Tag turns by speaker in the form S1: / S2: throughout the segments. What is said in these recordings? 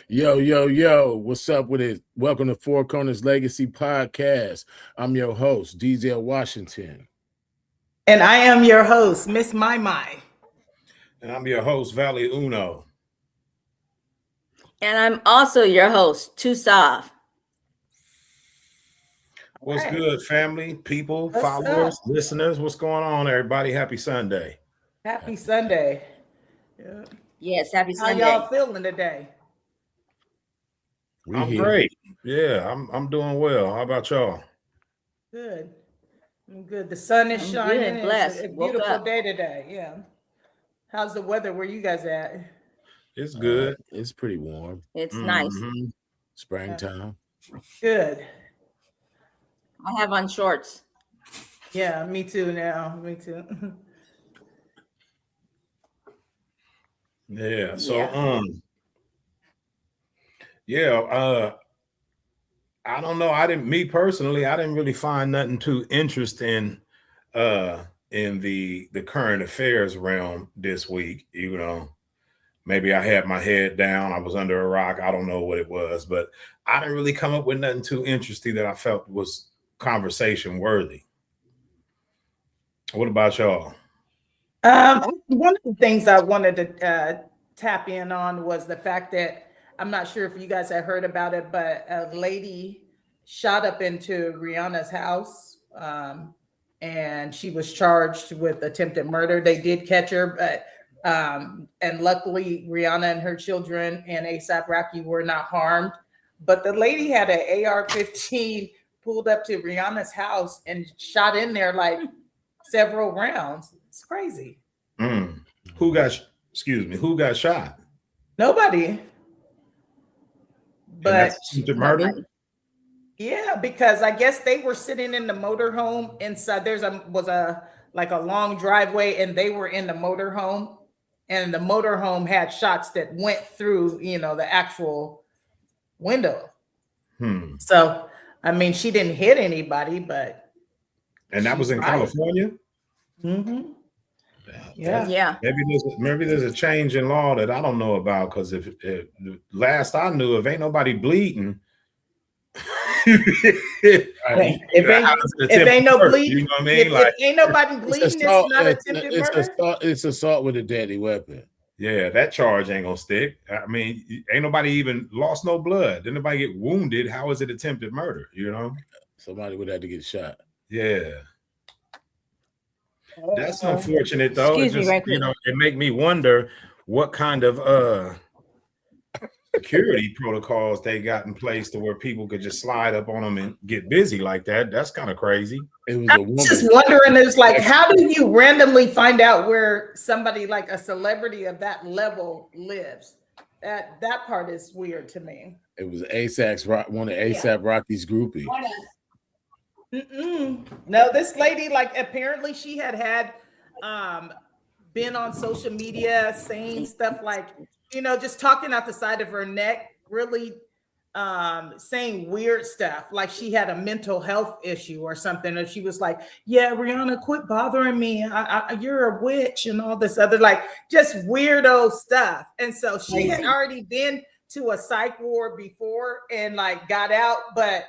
S1: Yo, yo, yo, what's up with it? Welcome to Four Corners Legacy Podcast. I'm your host, DJ Washington.
S2: And I am your host, Miss Mai Mai.
S3: And I'm your host, Valley Uno.
S4: And I'm also your host, Tusaf.
S3: What's
S2: Right.
S3: good, family, people,
S2: What's
S3: followers,
S2: up?
S3: listeners? What's going on, everybody? Happy Sunday.
S2: Happy Sunday. Yeah.
S4: Yes, happy
S2: How
S4: Sunday.
S2: y'all feeling today?
S1: We
S3: I'm
S1: here.
S3: great. Yeah, I'm doing well. How about y'all?
S2: Good. I'm good. The sun is
S4: I'm
S2: shining.
S4: good and blessed.
S2: It's a
S4: Woke
S2: beautiful
S4: up.
S2: day today. Yeah. How's the weather where you guys at?
S3: It's good.
S1: It's pretty warm.
S4: It's nice.
S3: Mhm.
S1: Springtime.
S2: Good.
S4: I have on shorts.
S2: Yeah, me too now. Me too.
S3: Yeah. So
S4: Yeah.
S3: I don't know. I didn't really find nothing too interesting in the current affairs realm this week. You know, maybe I had my head down, I was under a rock, I don't know what it was, but I didn't really come up with nothing too interesting that I felt was conversation worthy. What about y'all?
S2: One of the things I wanted to tap in on was the fact that I'm not sure if you guys have heard about it, but a lady shot up into Rihanna's house, and she was charged with attempted murder. They did catch her, but and luckily Rihanna and her children and ASAP Rocky were not harmed. But the lady had an AR-15 pulled up to Rihanna's house and shot in there like several rounds. It's crazy.
S3: Who got shot?
S2: Nobody. But
S3: The murder?
S2: yeah, because I guess they were sitting in the motorhome inside. Was a long driveway, and they were in the motorhome, and the motorhome had shots that went through, the actual window. So, I mean, she didn't hit anybody, but
S3: And that was in California?
S2: Mm-hmm. Yeah.
S4: Yeah.
S3: Maybe there's a change in law that I don't know about, because if last I knew, if ain't nobody bleeding,
S2: If ain't no bleeding,
S3: you know what I mean?
S2: if ain't nobody bleeding, it's not attempted murder.
S1: It's assault with a deadly weapon.
S3: Yeah, that charge ain't gonna stick. I mean, ain't nobody even lost no blood. Didn't nobody get wounded? How is it attempted murder? You know?
S1: Somebody would have to get shot.
S3: Yeah. That's unfortunate, though.
S4: Excuse me, right quick.
S3: It make me wonder what kind of security protocols they got in place to where people could just slide up on them and get busy like that. That's kind of crazy.
S1: It was a woman.
S2: Just wondering, it's like, how do you randomly find out where somebody like a celebrity of that level lives? That part is weird to me.
S1: It was one of ASAP Rocky's groupies.
S2: No, this lady, like, apparently she had been on social media saying stuff like, just talking out the side of her neck, really saying weird stuff, like she had a mental health issue or something. And she was like, yeah, Rihanna, quit bothering me. You're a witch and all this other, like, just weirdo stuff. And so she had already been to a psych ward before and like got out, but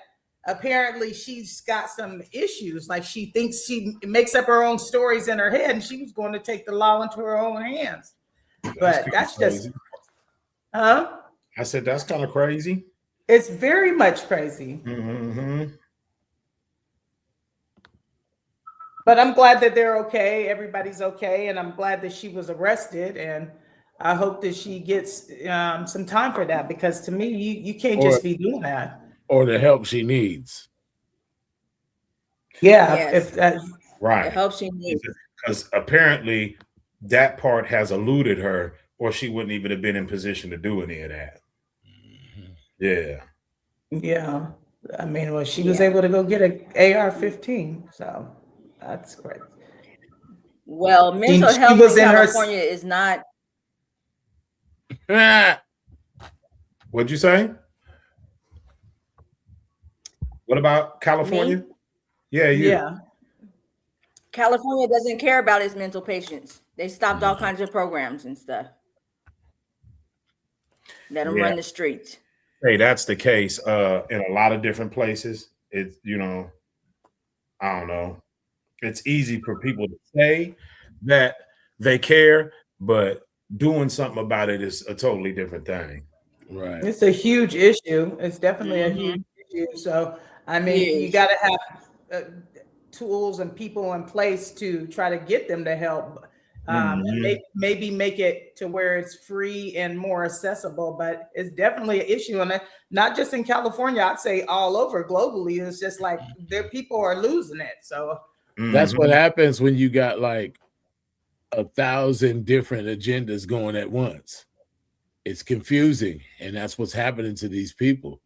S2: apparently she's got some issues. Like, she thinks she makes up her own stories in her head, and she was going to take the law into her own hands. But that's just,
S3: I said, that's kind of crazy.
S2: It's very much crazy. But I'm glad that they're okay. Everybody's okay. And I'm glad that she was arrested. And I hope that she gets some time for that, because to me, you can't just be doing that.
S1: Or the help she needs.
S2: Yeah.
S4: Yes.
S3: Right.
S4: The help she needs.
S3: Because apparently that part has eluded her, or she wouldn't even have been in position to do any of that. Yeah.
S2: Yeah. I mean, well, she was able to go get an AR-15. So that's great.
S4: Well, mental health in California is not.
S3: What'd you say? What about California?
S4: Me?
S3: Yeah, you.
S2: Yeah.
S4: California doesn't care about its mental patients. They stopped all kinds of programs and stuff. Let them
S3: Yeah.
S4: run the streets.
S3: Hey, that's the case in a lot of different places. It's, I don't know. It's easy for people to say that they care, but doing something about it is a totally different thing.
S1: Right.
S2: It's a huge issue. It's definitely a
S4: Mhm.
S2: huge issue. So, I mean, you
S4: Huge.
S2: got to have tools and people in place to try to get them to help. And maybe make it to where it's free and more accessible, but it's definitely an issue. And not just in California, I'd say all over globally. It's just like people are losing it. So
S1: that's what happens when you got like 1,000 different agendas going at once. It's confusing, and that's what's happening to these people.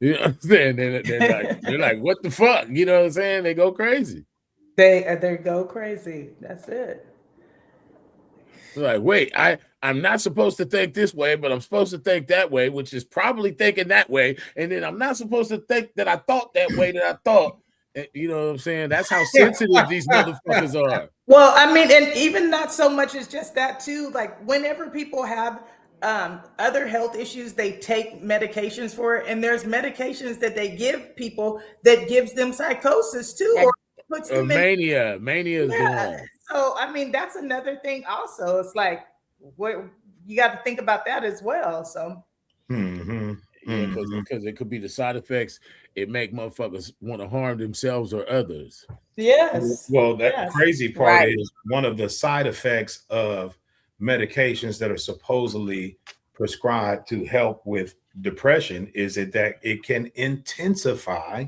S1: You know what I'm saying? They're like, what the fuck? You know what I'm saying? They go crazy.
S2: They go crazy. That's it.
S1: They're like, wait, I'm not supposed to think this way, but I'm supposed to think that way, which is probably thinking that way. And then I'm not supposed to think that I thought that way that I thought. You know what I'm saying? That's how sensitive these motherfuckers are.
S2: Well, I mean, and even not so much as just that too. Like whenever people have other health issues, they take medications for it, and there's medications that they give people that gives them psychosis too, or puts them
S1: mania. Mania is the one.
S2: So I mean, that's another thing. Also, it's like what you got to think about that as well. So,
S1: because it could be the side effects. It make motherfuckers want to harm themselves or others.
S2: Yes.
S3: Well, that crazy part is one of the side effects of medications that are supposedly prescribed to help with depression is that it can intensify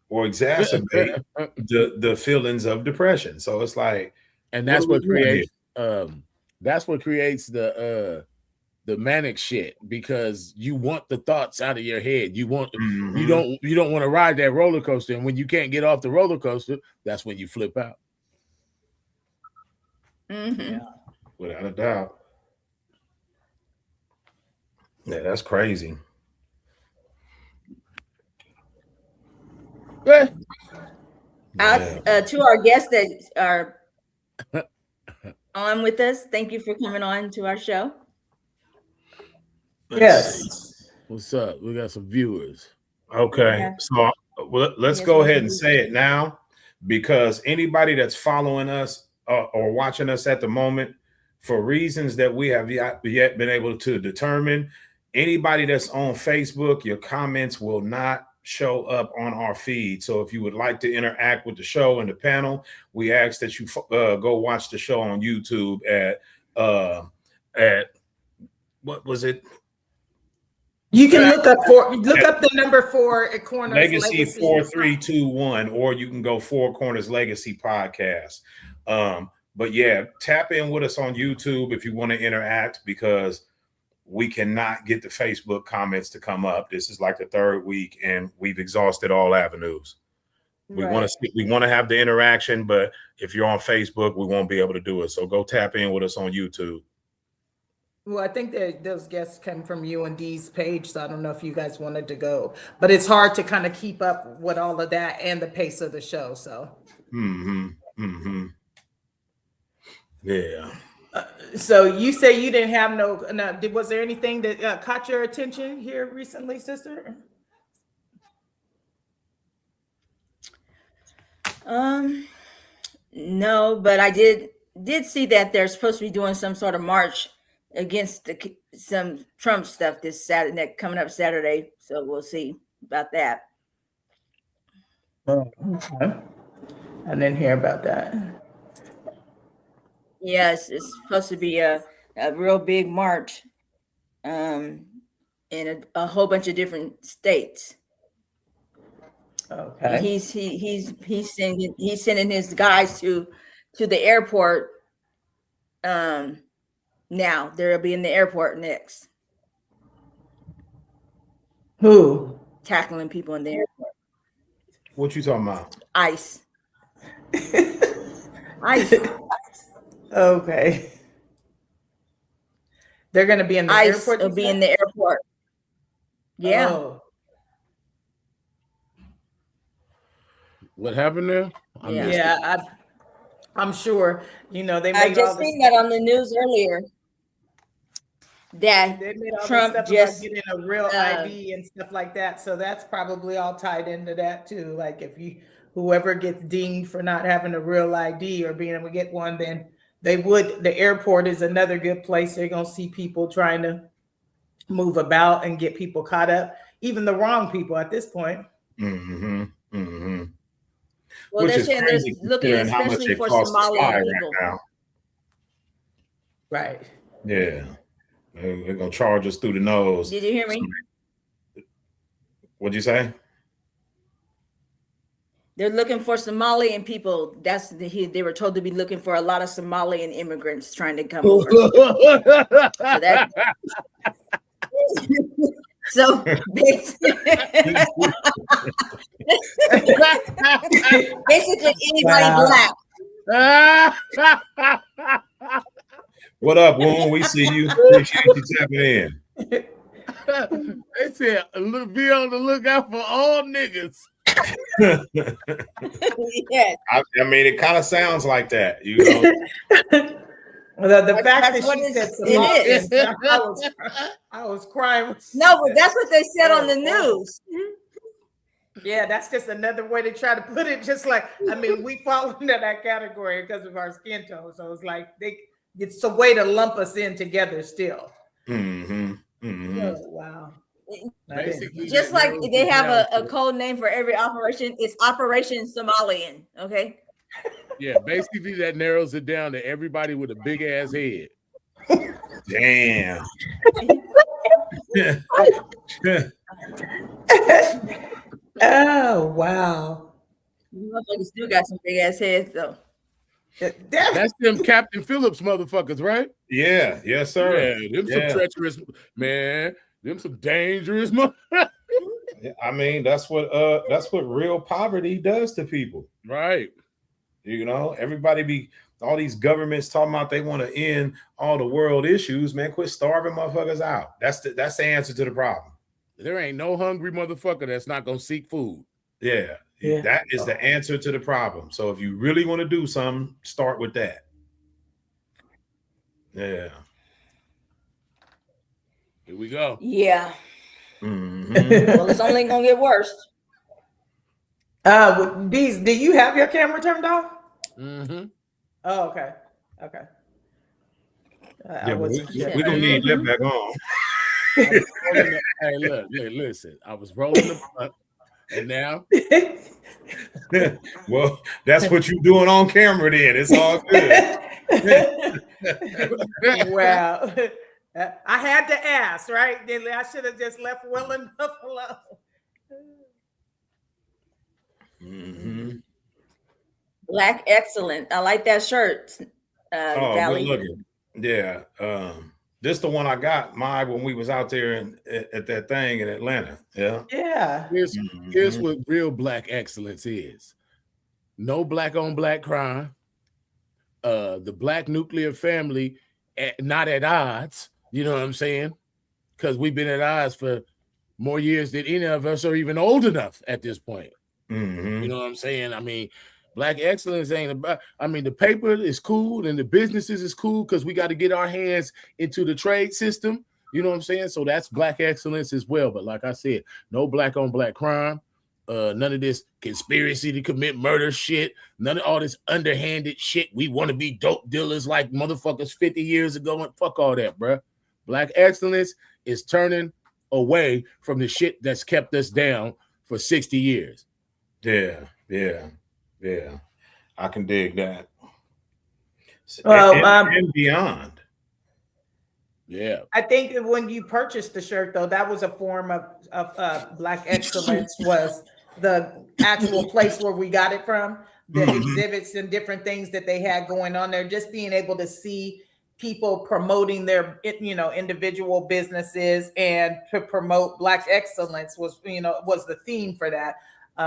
S3: or exacerbate the feelings of depression. So it's like,
S1: and that's what creates the manic shit, because you want the thoughts out of your head. You want you don't want to ride that roller coaster, and when you can't get off the roller coaster, that's when you flip out.
S2: Yeah.
S3: Without a doubt. Yeah, that's crazy.
S1: Yeah.
S4: To our guests that are on with us, thank you for coming on to our show.
S2: Yes.
S1: What's up? We got some viewers.
S3: Okay. So let's go ahead and say it now, because anybody that's following us or watching us at the moment, for reasons that we have yet been able to determine, anybody that's on Facebook, your comments will not show up on our feed. So if you would like to interact with the show and the panel, we ask that you go watch the show on YouTube at what was it?
S2: You can look up the number 4 at Corners
S3: Legacy 4321, or you can go Four Corners Legacy Podcast. But yeah, tap in with us on YouTube if you want to interact, because we cannot get the Facebook comments to come up. This is like the 3rd week, and we've exhausted all avenues. We want to have the interaction, but if you're on Facebook, we won't be able to do it. So go tap in with us on YouTube.
S2: Well, I think that those guests come from UND's page, so I don't know if you guys wanted to go, but it's hard to kind of keep up with all of that and the pace of the show. So,
S3: yeah.
S2: So you say you didn't have was there anything that caught your attention here recently, sister?
S4: No, but I did see that they're supposed to be doing some sort of march against some Trump stuff this Saturday, coming up Saturday. So we'll see about that.
S2: Oh, okay. I didn't hear about that.
S4: Yes, it's supposed to be a real big march in a whole bunch of different states.
S2: Okay.
S4: He's sending his guys to the airport. Now they'll be in the airport next.
S2: Who?
S4: Tackling people in the airport.
S3: What you talking about?
S4: ICE. ICE.
S2: Okay. They're going to be in the
S4: ICE
S2: airport?
S4: will be in the airport. Yeah.
S2: Oh.
S1: What happened there?
S2: Yeah, I'm sure. They
S4: I
S2: made
S4: just
S2: all this.
S4: seen that on the news earlier. that
S2: They made all
S4: Trump
S2: this stuff
S4: just
S2: about getting a real ID and stuff like that. So that's probably all tied into that too. Like if whoever gets dinged for not having a real ID or being able to get one, then the airport is another good place. They're going to see people trying to move about and get people caught up, even the wrong people at this point.
S3: Mm-hmm. Mm-hmm.
S4: well,
S3: Which
S4: they're
S3: is
S4: saying they're
S3: crazy
S4: looking
S3: considering how much
S4: especially
S3: it
S4: for
S3: costs to
S4: Somalian
S3: fly
S4: people.
S3: right now.
S2: Right.
S3: Yeah. They're going to charge us through the nose.
S4: Did you hear me?
S3: What'd you say?
S4: They're looking for Somalian people. They were told to be looking for a lot of Somalian immigrants trying to come over. So basically anybody black.
S3: What up, Woon? We see you. Appreciate you tapping in.
S1: They said, be on the lookout for all niggas.
S4: Yes.
S3: I mean, it kind of sounds like that, you know.
S2: The fact that
S4: what
S2: she said
S4: it
S2: Somalian, I was crying.
S4: No, but that's what they said on the news.
S2: Yeah, that's just another way to try to put it. Just like, I mean, we fall into that category because of our skin tone. So it's like it's a way to lump us in together still.
S3: Mm-hmm. Mm-hmm.
S2: Oh, wow.
S1: Basically,
S4: Just like they have a code name for every operation, it's Operation Somalian. Okay.
S1: Yeah, basically that narrows it down to everybody with a big ass head.
S3: Damn.
S2: Oh, wow.
S4: Motherfuckers still got some big ass heads though.
S1: That's them Captain Phillips motherfuckers, right?
S3: Yeah, yes, sir.
S1: Yeah, them some treacherous, man. Them some dangerous motherfuckers.
S3: I mean, that's what real poverty does to people.
S1: Right.
S3: You know, all these governments talking about they want to end all the world issues, man. Quit starving motherfuckers out. That's the answer to the problem.
S1: There ain't no hungry motherfucker that's not gonna seek food.
S3: Yeah. That is the answer to the problem. So if you really want to do something, start with that. Yeah.
S1: Here we go.
S4: Yeah.
S3: Mm-hmm.
S4: Well, it's only gonna get worse.
S2: Bees, do you have your camera turned off?
S1: Mm-hmm.
S2: Oh, okay. Okay.
S3: We don't need that back on.
S1: Hey, look, listen. I was rolling the blunt, and now.
S3: Well, that's what you're doing on camera. Then it's all good.
S2: Wow. I had to ask, right? I should have just left well enough alone.
S3: Mm-hmm.
S4: Black excellent. I like that shirt. Valley.
S3: Good looking. Yeah. This the one I got mine when we was out there at that thing in Atlanta. Yeah.
S2: Yeah.
S1: Here's what real black excellence is. No black on black crime. The black nuclear family not at odds. You know what I'm saying? Because we've been at odds for more years than any of us are even old enough at this point.
S3: Mm-hmm.
S1: You know what I'm saying? I mean, black excellence ain't about, I mean, the paper is cool and the businesses is cool because we got to get our hands into the trade system. You know what I'm saying? So that's black excellence as well. But like I said, no black on black crime. None of this conspiracy to commit murder shit. None of all this underhanded shit. We want to be dope dealers like motherfuckers 50 years ago. And fuck all that, bruh. Black excellence is turning away from the shit that's kept us down for 60 years.
S3: Yeah. I can dig that. And beyond.
S1: Yeah.
S2: I think that when you purchased the shirt, though, that was a form of black excellence, was the actual place where we got it from, the exhibits and different things that they had going on there, just being able to see people promoting their, individual businesses and to promote black excellence was the theme for that.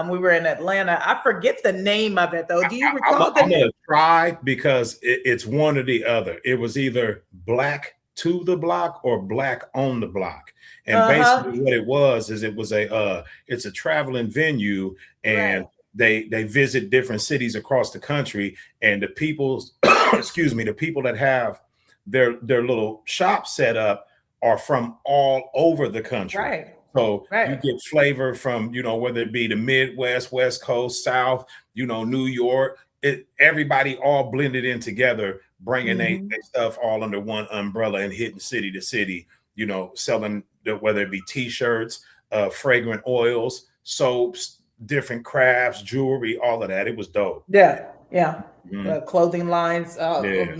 S2: We were in Atlanta. I forget the name of it though. Do you recall?
S3: I'm gonna try because it's one or the other. It was either Black to the Block or Black on the Block. And basically what it was it's a traveling venue, and they visit different cities across the country, and the people the people that have their little shop set up are from all over the country.
S2: Right.
S3: So you
S2: Right.
S3: get flavor from, whether it be the Midwest, West Coast, South, New York, everybody all blended in together, bringing
S2: Mhm.
S3: their stuff all under one umbrella and hitting city to city, selling, whether it be t-shirts, fragrant oils, soaps, different crafts, jewelry, all of that. It was dope.
S2: Yeah. Yeah.
S3: Mhm.
S2: Clothing lines,
S3: Yeah.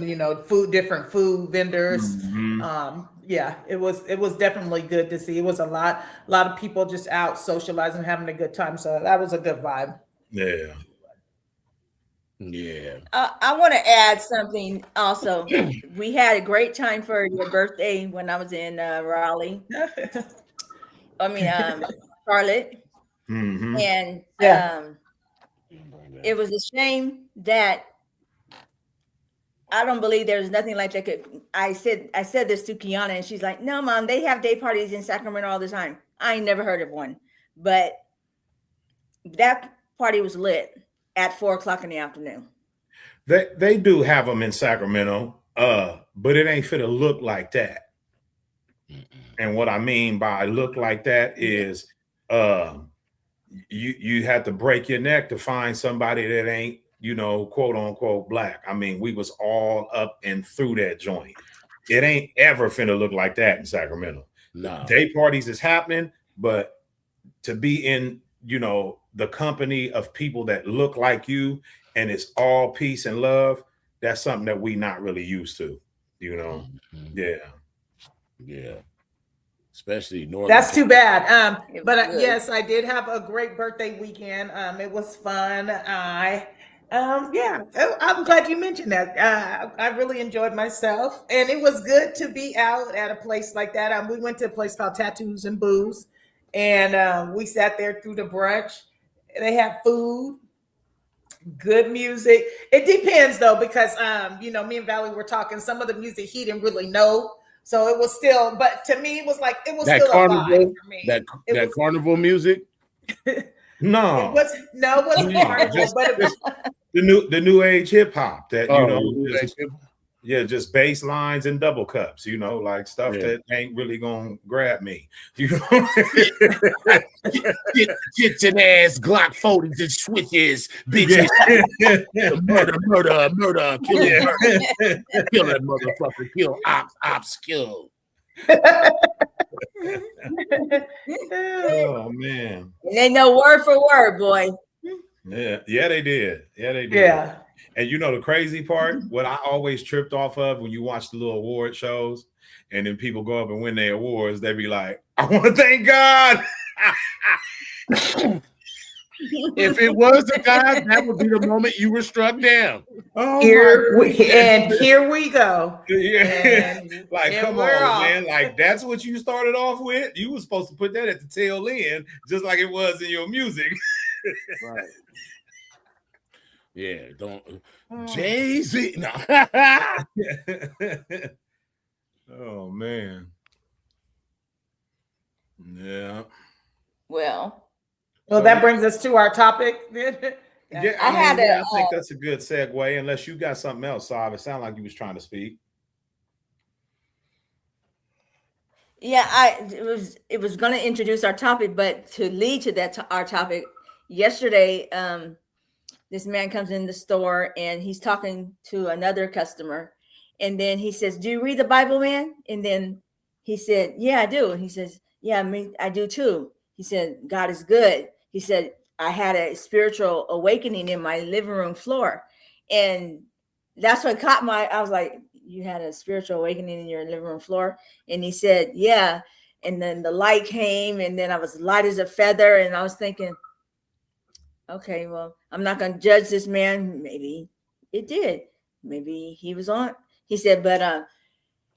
S2: different food vendors.
S3: Mhm.
S2: Yeah, it was definitely good to see. It was a lot of people just out socializing, having a good time. So that was a good vibe.
S3: Yeah.
S1: Yeah.
S4: I want to add something also. We had a great time for your birthday when I was in Raleigh. Charlotte.
S3: Mhm.
S4: And
S2: Yeah.
S4: it was a shame that I don't believe there's nothing like that. I said this to Kiana, and she's like, "No, Mom, they have day parties in Sacramento all the time." I ain't never heard of one, but that party was lit at 4:00 in the afternoon.
S3: They do have them in Sacramento, but it ain't fit to look like that. And what I mean by look like that is, you had to break your neck to find somebody that ain't, quote unquote black. I mean, we was all up and through that joint. It ain't ever finna look like that in Sacramento.
S1: No.
S3: Day parties is happening, but to be in, the company of people that look like you and it's all peace and love, that's something that we not really used to,
S1: Mhm.
S3: Yeah.
S1: Yeah. Especially Northern.
S2: That's too bad.
S4: It was
S2: But
S4: good.
S2: yes, I did have a great birthday weekend. It was fun. Yeah, I'm glad you mentioned that. I really enjoyed myself, and it was good to be out at a place like that. We went to a place called Tattoos and Booze, and we sat there through the brunch. They have food, good music. It depends though, because me and Valerie were talking. Some of the music he didn't really know, so it was still. But to me, it was
S1: that
S2: still a vibe
S1: carnival,
S2: for me.
S1: that
S2: It was.
S1: carnival music.
S3: No,
S2: It wasn't
S3: no,
S2: carnival,
S3: just
S2: but it was.
S3: the new age hip hop that just bass lines and double cups, like stuff that ain't really gonna grab me.
S1: Kitchen ass Glock 40s and switches, bitches. Murder, kill that motherfucker, kill ops, kill.
S3: Oh man.
S4: And they know word for word, boy.
S3: Yeah, they did.
S2: Yeah.
S3: And the crazy part, what I always tripped off of when you watch the little award shows and then people go up and win their awards, they be like, I want to thank God.
S1: If it was a God, that would be the moment you were struck down.
S3: Oh,
S2: here we go.
S3: Yeah.
S2: And
S3: Like, come
S2: we're
S3: on,
S2: off.
S3: man. Like, that's what you started off with. You were supposed to put that at the tail end, just like it was in your music.
S1: Right. Yeah, don't Jay-Z. No.
S3: Oh man. Yeah.
S4: Well,
S2: that brings us to our topic.
S3: Yeah, I think that's a good segue. Unless you got something else, Sav. It sounded like you was trying to speak.
S4: yeah, it was going to introduce our topic, but to lead to our topic, yesterday, this man comes in the store and he's talking to another customer, and then he says, "Do you read the Bible, man?" And then he said, "Yeah, I do." And he says, "Yeah, I do too." He said, "God is good." He said, "I had a spiritual awakening in my living room floor." And that's what I was like, "You had a spiritual awakening in your living room floor?" And he said, "Yeah." And then the light came, and then I was light as a feather. And I was thinking, okay, well, I'm not going to judge this man. Maybe it did. Maybe he was on. He said, but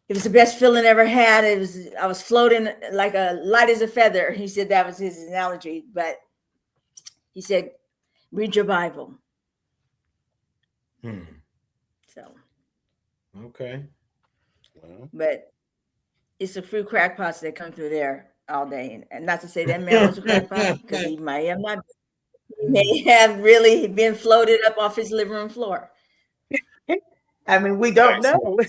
S4: it was the best feeling I ever had. I was floating like a light as a feather. He said that was his analogy, but he said, read your Bible. So,
S3: okay.
S1: Well,
S4: but it's a few crackpots that come through there all day. And not to say that man was a crackpot, because he may have really been floated up off his living room floor.
S2: I mean, we don't know.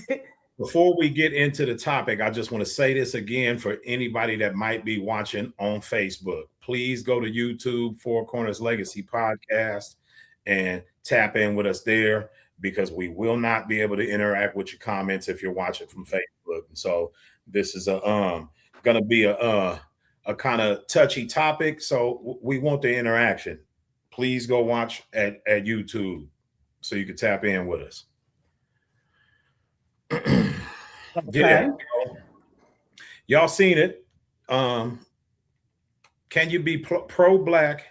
S3: Before we get into the topic, I just want to say this again for anybody that might be watching on Facebook. Please go to YouTube, Four Corners Legacy Podcast, and tap in with us there, because we will not be able to interact with your comments if you're watching from Facebook. And so this is going to be a kind of touchy topic, so we want the interaction. Please go watch at YouTube so you can tap in with us. Yeah, y'all seen it. Can you be pro-Black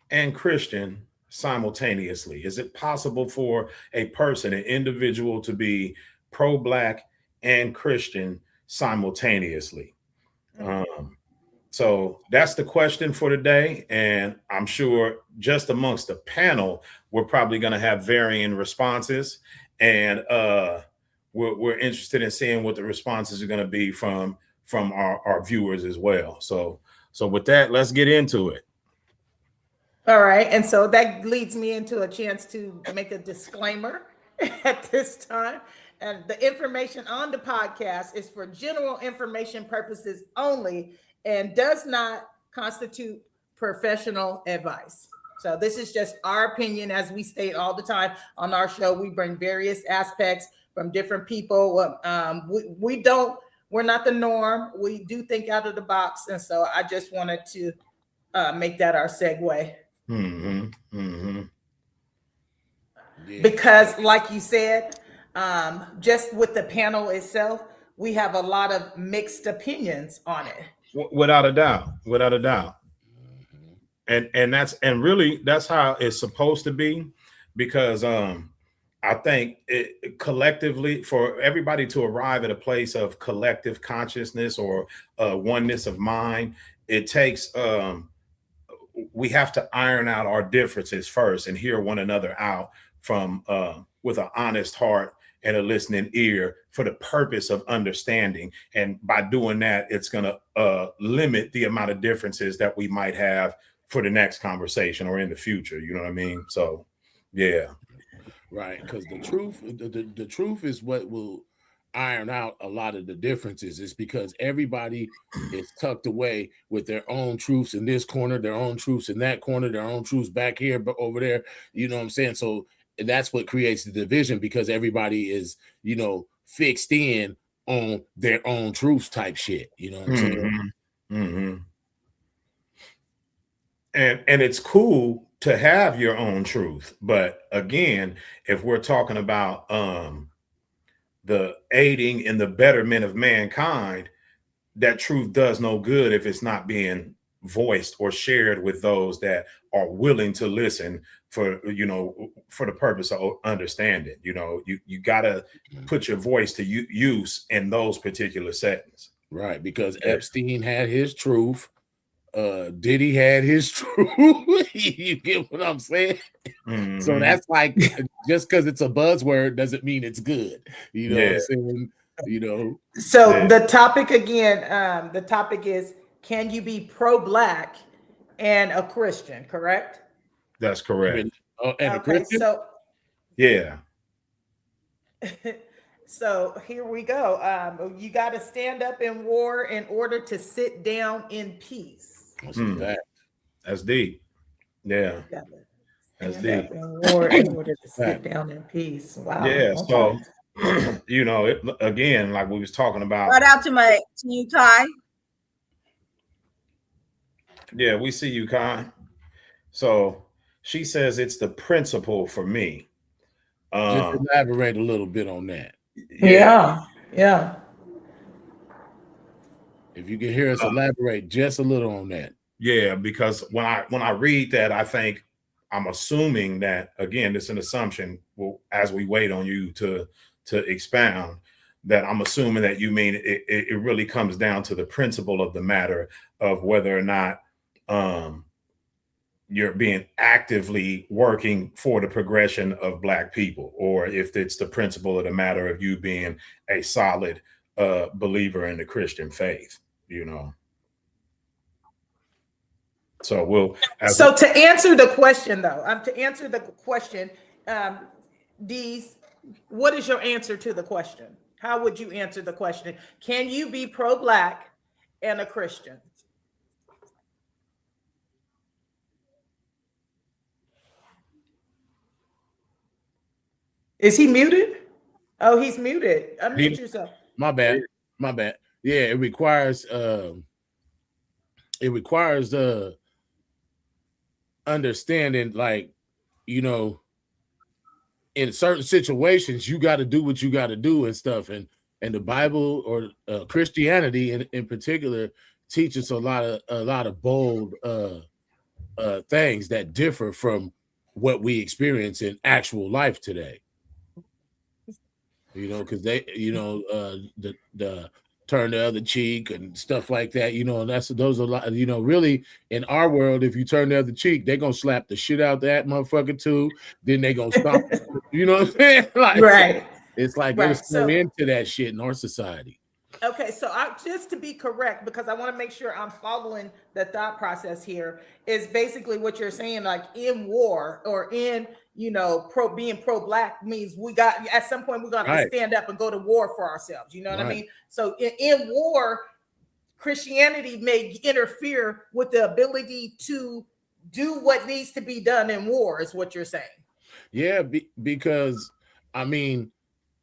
S3: and Christian simultaneously? Is it possible for a person, an individual, to be pro-Black and Christian simultaneously? So that's the question for today, and I'm sure just amongst the panel, we're probably going to have varying responses, and we're interested in seeing what the responses are going to be from our viewers as well. So with that, let's get into it.
S2: All right. And so that leads me into a chance to make a disclaimer at this time. And the information on the podcast is for general information purposes only and does not constitute professional advice. So this is just our opinion, as we state all the time on our show. We bring various aspects from different people. We're not the norm. We do think out of the box. And so I just wanted to make that our segue.
S3: Mm-hmm. Mm-hmm.
S1: Yeah.
S2: Because like you said, just with the panel itself, we have a lot of mixed opinions on it.
S3: Without a doubt. And really that's how it's supposed to be, because I think collectively, for everybody to arrive at a place of collective consciousness or oneness of mind, it takes we have to iron out our differences first and hear one another out from with an honest heart and a listening ear for the purpose of understanding. And by doing that, it's going to limit the amount of differences that we might have for the next conversation or in the future. You know what I mean? So, yeah.
S1: Right, because the truth is what will iron out a lot of the differences. Is because everybody is tucked away with their own truths in this corner, their own truths in that corner, their own truths back here, but over there. You know what I'm saying? So that's what creates the division, because everybody is, fixed in on their own truths type shit. You know what I'm saying?
S3: Mm-hmm. And it's cool to have your own truth, but again, if we're talking about the aiding in the betterment of mankind, that truth does no good if it's not being voiced or shared with those that are willing to listen for the purpose of understanding. You gotta put your voice to use in those particular settings.
S1: Right, because Epstein had his truth. Diddy had his truth. You get what I'm saying?
S3: Mm-hmm.
S1: So that's like, just because it's a buzzword doesn't mean it's good. You know what I'm saying?
S2: So the topic again, the topic is, can you be pro-Black and a Christian, correct?
S3: That's correct.
S1: And a Christian?
S2: So
S3: yeah.
S2: So here we go. You got to stand up in war in order to sit down in peace.
S1: That's
S3: deep. Yeah. That's deep.
S2: In war in order to sit down in peace. Wow.
S3: Yeah. Okay. So, again, like we was talking about.
S4: Shout out to you, Kai.
S3: Yeah, we see you, Kai. So she says it's the principle for me.
S1: Just elaborate a little bit on that.
S2: Yeah.
S1: If you can hear us elaborate just a little on that.
S3: Yeah, because when I read that, I'm assuming that, again, it's an assumption. Well, as we wait on you to expound, that I'm assuming that you mean it really comes down to the principle of the matter of whether or not you're being actively working for the progression of Black people, or if it's the principle of the matter of you being a solid believer in the Christian faith, So
S2: So to answer the question, though, Deez, what is your answer to the question? How would you answer the question? Can you be pro-Black and a Christian? Is he muted? Oh, he's muted. Unmute yourself.
S1: My bad. Yeah, it requires understanding, like, you know, in certain situations you got to do what you got to do and stuff, and the Bible or Christianity in particular teaches a lot of bold things that differ from what we experience in actual life today. You know, because they, you know, the turn the other cheek and stuff like that, you know, and those are a lot, you know, really in our world, if you turn the other cheek, they're gonna slap the shit out that motherfucker too. Then they gonna stop, you know what I'm saying? Like,
S2: Right.
S1: It's like
S2: Right.
S1: they're so into that shit in our society.
S2: Okay, so just to be correct, because I want to make sure I'm following the thought process here, is basically what you're saying, like in war or in, you know, being pro-Black means we got, at some point we're going to have to stand up and go to war for ourselves. You know what I mean? So in war, Christianity may interfere with the ability to do what needs to be done in war, is what you're saying.
S1: Yeah, because I mean,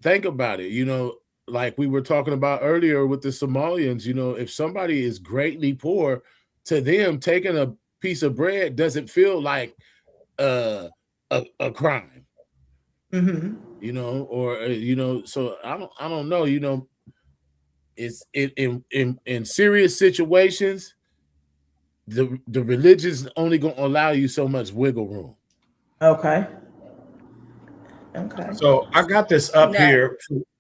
S1: think about it, you know, like we were talking about earlier with the Somalians, you know, if somebody is greatly poor, to them taking a piece of bread doesn't feel like a crime.
S2: Mm-hmm.
S1: You know, or you know, so I don't know, you know, it's in serious situations, the religion's only going to allow you so much wiggle room.
S2: Okay.
S3: So I got this up here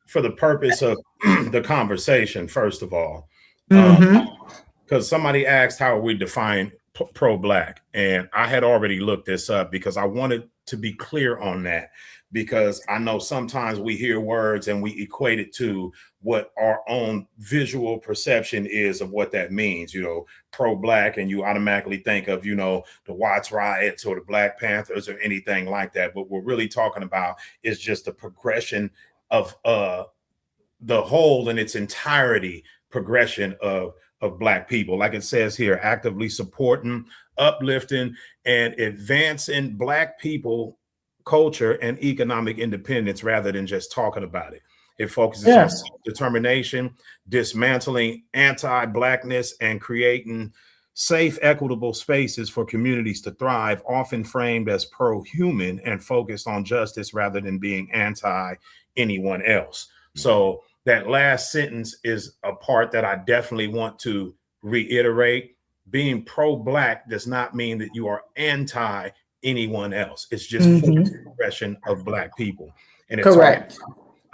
S3: for the purpose of the conversation, first of all, because somebody asked how we define pro-Black, and I had already looked this up because I wanted to be clear on that, because I know sometimes we hear words and we equate it to what our own visual perception is of what that means, you know, pro-Black, and you automatically think of, you know, the Watts riots or the Black Panthers or anything like that. But what we're really talking about is just the progression of the whole in its entirety progression of Black people. Like it says here, actively supporting, uplifting, and advancing Black people culture and economic independence rather than just talking about it. It focuses on self-determination, dismantling anti-Blackness, and creating safe, equitable spaces for communities to thrive, often framed as pro-human and focused on justice rather than being anti anyone else. So that last sentence is a part that I definitely want to reiterate. Being pro-Black does not mean that you are anti anyone else. It's just for the progression of Black people. And it's correct.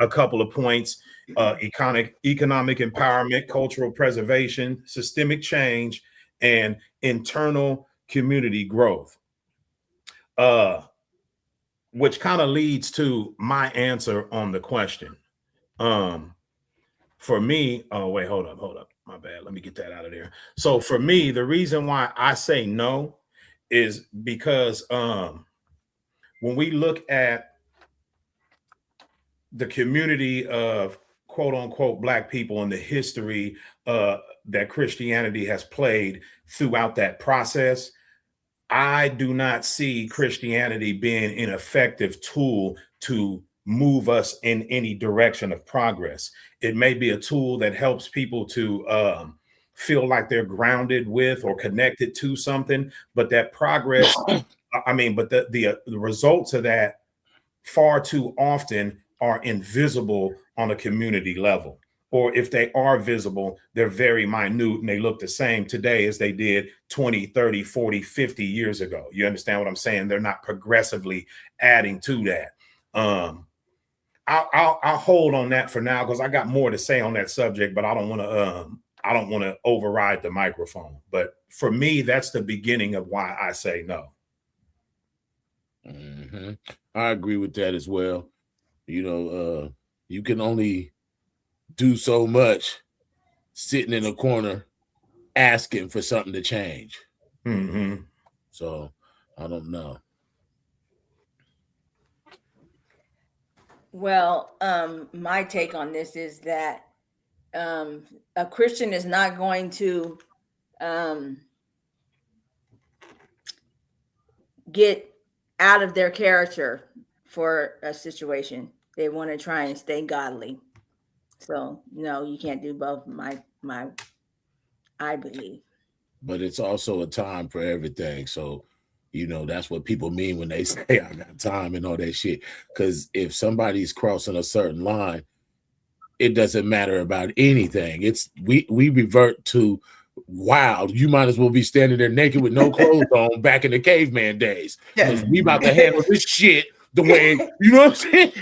S3: A couple of points: economic empowerment, cultural preservation, systemic change, and internal community growth. Which kind of leads to my answer on the question. For me, oh wait, hold up, my bad. Let me get that out of there. So for me, the reason why I say no is because when we look at the community of quote unquote Black people and the history that Christianity has played throughout that process, I do not see Christianity being an effective tool to move us in any direction of progress. It may be a tool that helps people to feel like they're grounded with or connected to something, but that progress, I mean, but the results of that far too often are invisible on a community level. Or if they are visible, they're very minute and they look the same today as they did 20, 30, 40, 50 years ago. You understand what I'm saying? They're not progressively adding to that. I'll hold on that for now because I got more to say on that subject, but I don't want to override the microphone. But for me, that's the beginning of why I say no.
S1: I agree with that as well. You know, you can only do so much sitting in a corner asking for something to change. So I don't know.
S4: Well, my take on this is that a Christian is not going to get out of their character for a situation. They want to try and stay godly. So no, you can't do both. I believe.
S1: But it's also a time for everything. So, that's what people mean when they say I got time and all that shit. Because if somebody's crossing a certain line, it doesn't matter about anything. It's we revert to wild. You might as well be standing there naked with no clothes on back in the caveman days. Because we about to handle this shit the way, you know what I'm saying?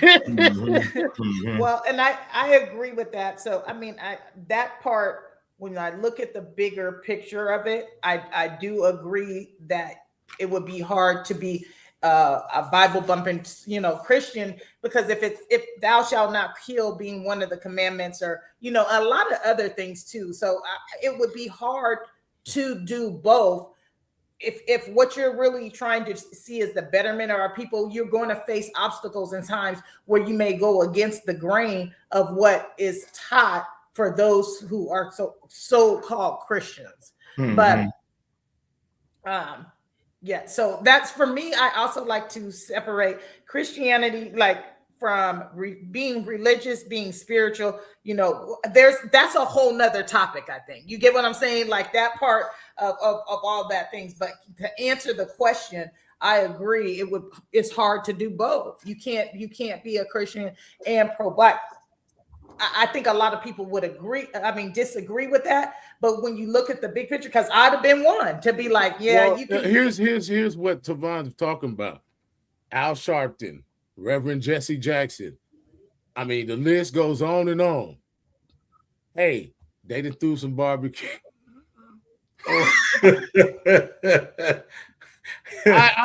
S2: Well, and I agree with that. So I mean, that part, when I look at the bigger picture of it, I do agree that it would be hard to be a Bible bumping, Christian, because if thou shalt not kill being one of the commandments, or a lot of other things too. So it would be hard to do both. If what you're really trying to see is the betterment of our people, you're going to face obstacles and times where you may go against the grain of what is taught for those who are so-called Christians. But yeah, so that's, for me, I also like to separate Christianity from being religious, being spiritual. That's a whole nother topic, I think. You get what I'm saying? Like that part of all that things. But to answer the question, I agree. It's hard to do both. You can't be a Christian and pro-Black. I think a lot of people would disagree with that. But when you look at the big picture, because I'd have been one to be like, yeah,
S1: well,
S2: you can.
S1: Here's what Tavon's talking about. Al Sharpton, Reverend Jesse Jackson. I mean, the list goes on and on. Hey, they done threw some barbecue. I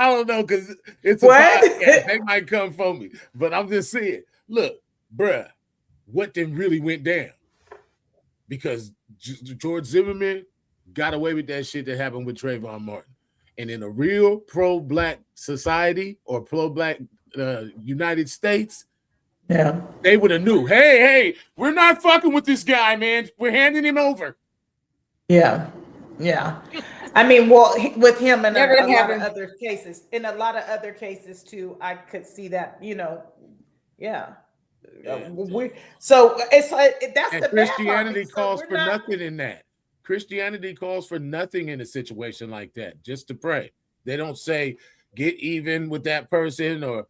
S1: don't know, because it's a podcast. They might come for me. But I'm just saying, look, bruh, what then really went down? Because George Zimmerman got away with that shit that happened with Trayvon Martin. And in a real pro-Black society or pro-Black United States,
S2: yeah,
S1: they would have knew, hey, we're not fucking with this guy, man. We're handing him over.
S2: Yeah. I mean, well, with him and a lot of other cases too, I could see that, yeah. So it's like that's
S1: and
S2: the
S1: Christianity
S2: bad part.
S1: calls for nothing in that. Christianity calls for nothing in a situation like that, just to pray. They don't say get even with that person or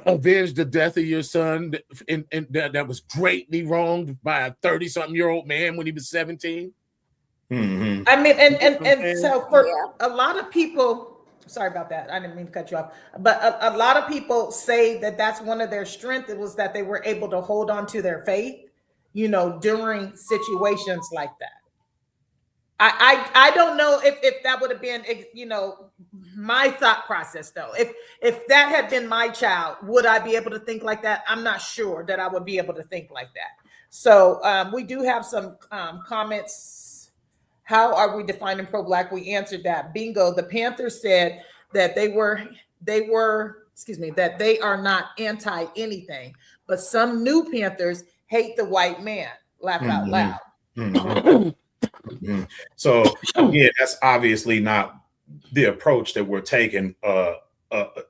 S1: avenge the death of your son and that was greatly wronged by a 30-something-year-old man when he was 17.
S3: Mm-hmm.
S2: I mean, and so for a lot of people, sorry about that, I didn't mean to cut you off, but a lot of people say that that's one of their strengths. It was that they were able to hold on to their faith, during situations like that. I don't know if that would have been, my thought process though. If that had been my child, would I be able to think like that? I'm not sure that I would be able to think like that. So we do have some comments. How are we defining pro-Black? We answered that. Bingo. The Panthers said that they are not anti anything, but some new Panthers hate the white man. Laugh out loud.
S3: Mm-hmm. So again, that's obviously not the approach that we're taking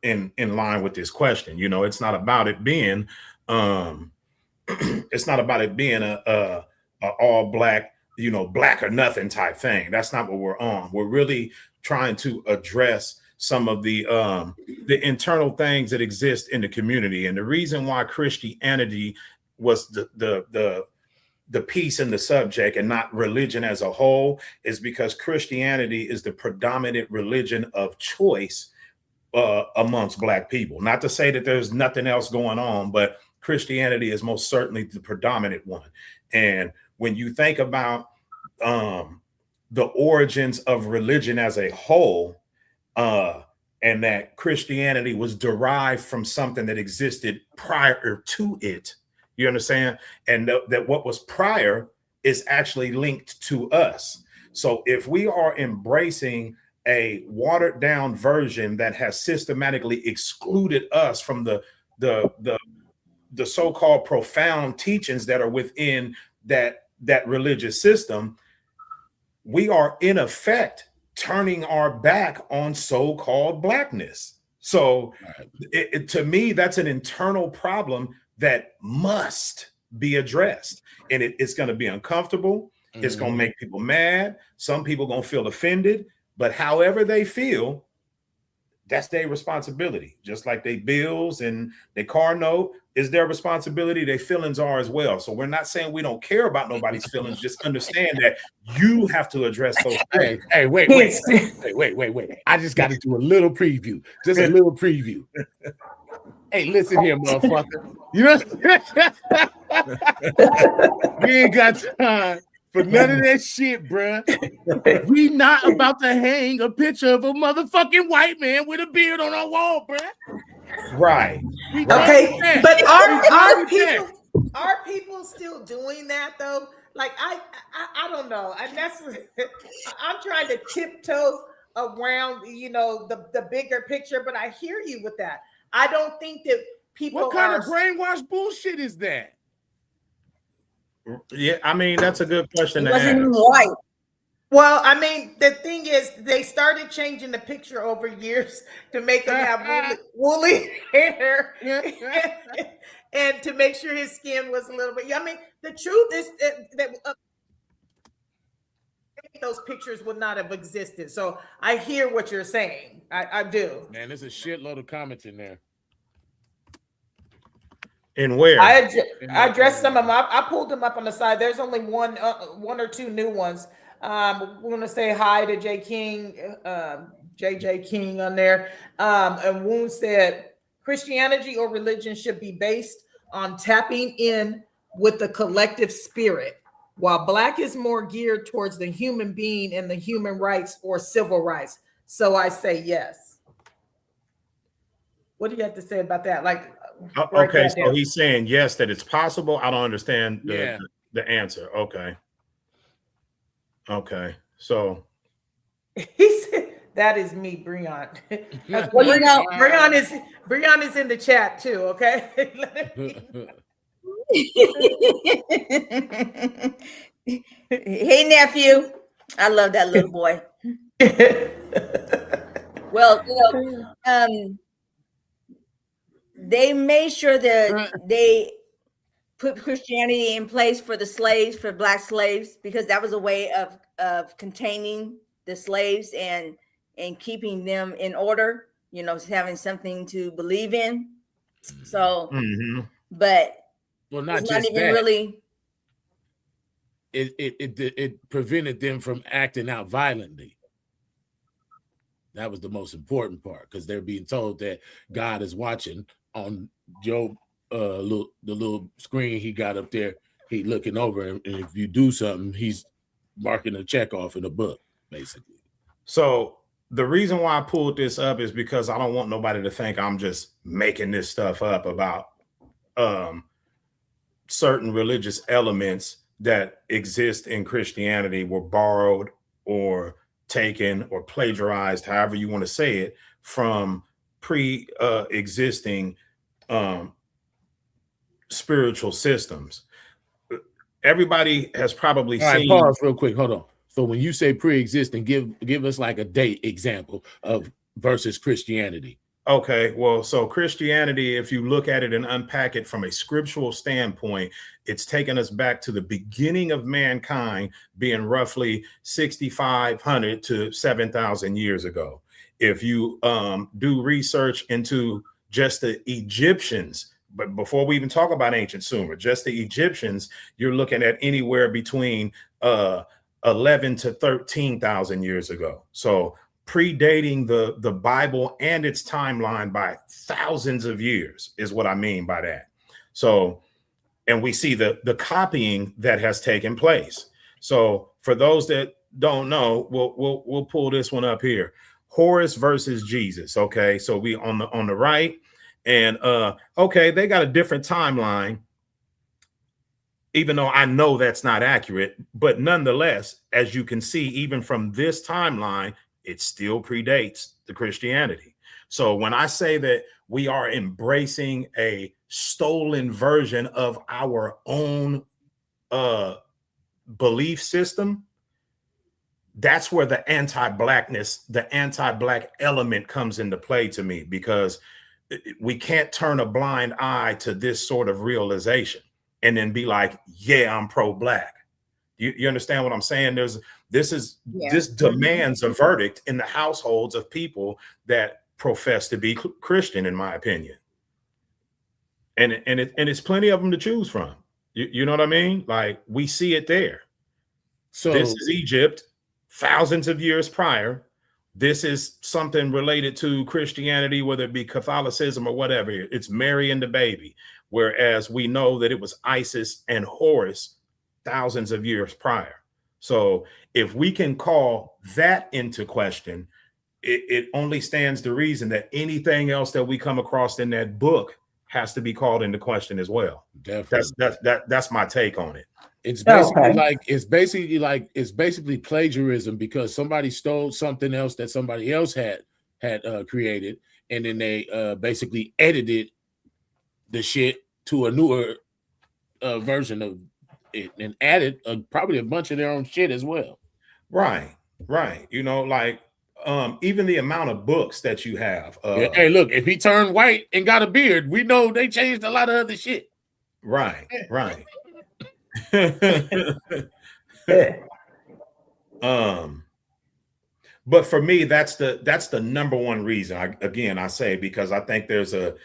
S3: in line with this question. It's not about it being it's not about it being a all Black, Black or nothing type thing. That's not what we're on. We're really trying to address some of the internal things that exist in the community. And the reason why Christianity was the piece in the subject and not religion as a whole is because Christianity is the predominant religion of choice amongst Black people. Not to say that there's nothing else going on, but Christianity is most certainly the predominant one. And when you think about the origins of religion as a whole, and that Christianity was derived from something that existed prior to it, you understand? And that what was prior is actually linked to us. So if we are embracing a watered down version that has systematically excluded us from the the so-called profound teachings that are within that religious system, we are in effect turning our back on so-called blackness. So to me, that's an internal problem that must be addressed. And it's going to be uncomfortable. It's going to make people mad. Some people going to feel offended, but however they feel, that's their responsibility. Just like their bills and their car note is their responsibility, their feelings are as well. So we're not saying we don't care about nobody's feelings. Just understand that you have to address those things.
S1: Hey, wait. I just got to do a little preview. Just a little preview. Hey, listen here, motherfucker. You know, we ain't got time for none of that shit, bruh. We not about to hang a picture of a motherfucking white man with a beard on our wall, bruh.
S3: Right.
S2: Okay, but are people still doing that though? Like I don't know, and that's I'm trying to tiptoe around, you know, the bigger picture. But I hear you with that. I don't think that people.
S1: What kind of brainwashed bullshit is that?
S3: Yeah, I mean, that's a good question to ask.
S4: White.
S2: Well, I mean, the thing is, they started changing the picture over years to make him have woolly hair and to make sure his skin was a little bit. I mean, the truth is that those pictures would not have existed. So I hear what you're saying. I do.
S1: Man, there's a shitload of comments in there.
S3: And where?
S2: I addressed some of them. I pulled them up on the side. There's only one or two new ones. We want to say hi to J King, JJ King on there. And Woon said, Christianity or religion should be based on tapping in with the collective spirit, while Black is more geared towards the human being and the human rights or civil rights. So I say yes. What do you have to say about that? Like,
S3: okay, so he's saying yes, that it's possible. I don't understand the answer. Okay, so
S2: he said that is me, Breon.
S4: Well, you know,
S2: Breon is in the chat too. Okay.
S4: Hey, nephew, I love that little boy. Well, you know, they made sure that they put Christianity in place for the slaves, for Black slaves, because that was a way of containing the slaves and keeping them in order, you know, having something to believe in. So, but
S1: well, not
S4: it's
S1: just
S4: not even
S1: that.
S4: really.
S1: It prevented them from acting out violently. That was the most important part, because they're being told that God is watching on Job, the little screen he got up there. He looking over, and if you do something, he's marking a check off in a book, basically.
S3: So the reason why I pulled this up is because I don't want nobody to think I'm just making this stuff up about certain religious elements that exist in Christianity were borrowed or taken or plagiarized, however you want to say it, from pre-existing spiritual systems. Everybody has probably
S1: All
S3: seen.
S1: right, pause real quick. Hold on. So when you say pre-existing, give us like a date example of versus Christianity.
S3: Okay, well, so Christianity, if you look at it and unpack it from a scriptural standpoint, it's taken us back to the beginning of mankind being roughly 6,500 to 7,000 years ago. If you do research into just the Egyptians, but before we even talk about ancient Sumer, just the Egyptians, you're looking at anywhere between 11 to 13,000 years ago. So predating the Bible and its timeline by thousands of years is what I mean by that. So, and we see the copying that has taken place. So for those that don't know, we'll pull this one up here. Horus versus Jesus. Okay, so we on the right, and okay, they got a different timeline, even though I know that's not accurate, but nonetheless, as you can see, even from this timeline, it still predates the Christianity. So when I say that we are embracing a stolen version of our own belief system, that's where the anti-blackness, the anti-black element comes into play to me, because we can't turn a blind eye to this sort of realization and then be like, yeah, I'm pro-black. You understand what I'm saying? This demands a verdict in the households of people that profess to be Christian, in my opinion. And it's plenty of them to choose from. You know what I mean? Like, we see it there. So this is Egypt, thousands of years prior. This is something related to Christianity, whether it be Catholicism or whatever. It's Mary and the baby. Whereas we know that it was Isis and Horus thousands of years prior. So if we can call that into question, it only stands to reason that anything else that we come across in that book has to be called into question as well. Definitely. That's my take on it.
S1: It's basically it's basically plagiarism, because somebody stole something else that somebody else had created, and then they basically edited the shit to a newer version of it and added probably a bunch of their own shit as well.
S3: Right. You know, like even the amount of books that you have.
S1: Hey, look, if he turned white and got a beard, we know they changed a lot of other shit.
S3: Right. But for me, that's the number one reason. I say, because I think there's a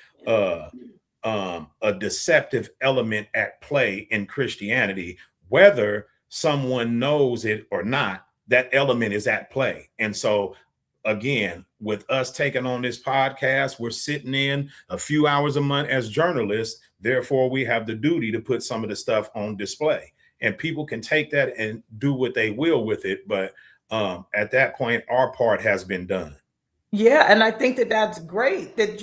S3: deceptive element at play in Christianity, whether someone knows it or not. That element is at play. And so again, with us taking on this podcast, we're sitting in a few hours a month as journalists. Therefore, we have the duty to put some of the stuff on display, and people can take that and do what they will with it. But at that point, our part has been done.
S2: Yeah, and I think that's great that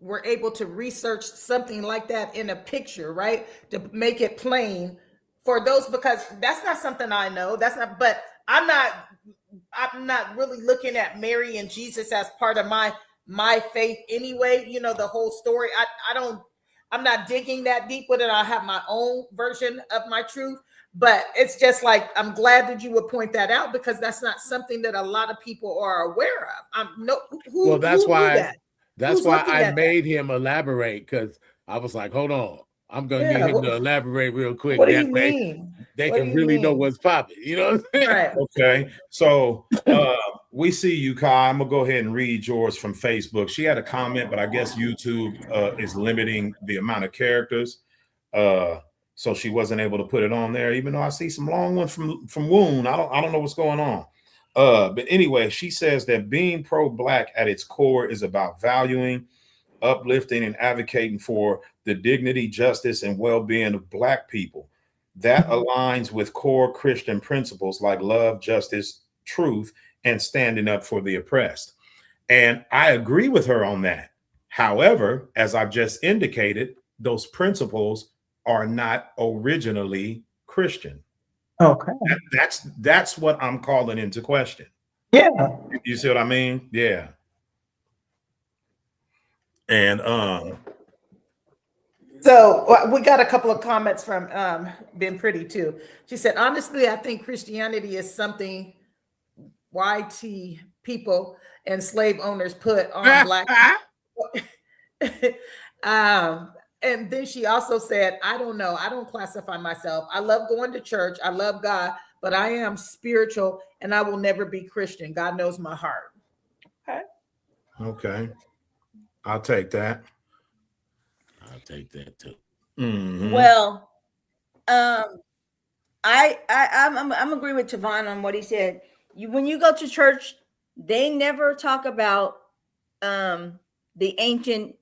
S2: we're able to research something like that in a picture, right? To make it plain for those, because that's not something I know. But I'm not really looking at Mary and Jesus as part of my faith anyway. You know, the whole story. I'm not digging that deep with it. I have my own version of my truth. But it's just like, I'm glad that you would point that out, because that's not something that a lot of people are aware of.
S1: That's why I made him elaborate, because I was like, hold on, I'm gonna get him to elaborate real quick.
S2: What do you mean?
S1: They can really know what's popping. You know what I'm saying?
S2: Right.
S3: Okay. So we see you, Kai. I'm gonna go ahead and read yours from Facebook. She had a comment, but I guess YouTube is limiting the amount of characters. So she wasn't able to put it on there, even though I see some long ones from Woon. I don't know what's going on. But anyway, she says that being pro-black at its core is about valuing, uplifting, and advocating for the dignity, justice, and well-being of Black people. That aligns with core Christian principles like love, justice, truth, and standing up for the oppressed. And I agree with her on that. However, as I've just indicated, those principles are not originally Christian.
S2: Okay.
S3: That's what I'm calling into question.
S2: Yeah.
S3: You see what I mean? Yeah. And
S2: so we got a couple of comments from Ben Pretty too. She said, honestly, I think Christianity is something YT people and slave owners put on Black people. And then she also said, I don't know. I don't classify myself. I love going to church. I love God, but I am spiritual and I will never be Christian. God knows my heart.
S3: Okay. I'll take that.
S1: I'll take that too.
S3: Mm-hmm.
S4: Well, I'm agree with Tavon on what he said. When you go to church, they never talk about the ancient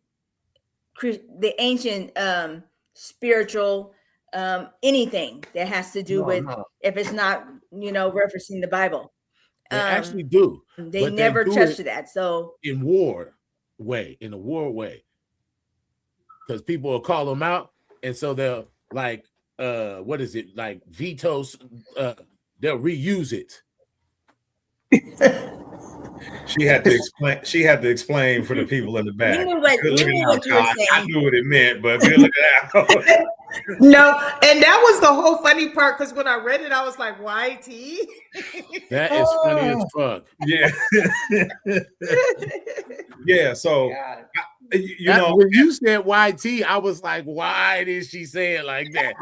S4: spiritual anything that has to do with if it's not referencing the Bible.
S1: They actually do.
S4: They never touch that. So
S1: in a war way, because people will call them out, and so they'll like what is it, like vetoes? They'll reuse it.
S3: She had to explain. She had to explain for the people in the back.
S4: You knew what,
S3: Good
S4: you
S3: looking
S4: knew
S3: out,
S4: what you were
S3: Todd. I
S4: saying.
S3: knew what it meant, but good looking out.
S2: No, and that was the whole funny part because when I read it, I was like, YT.
S1: That is funny as fuck.
S3: Yeah. Yeah. So,
S2: God.
S1: When you said YT, I was like, why did she say it like that?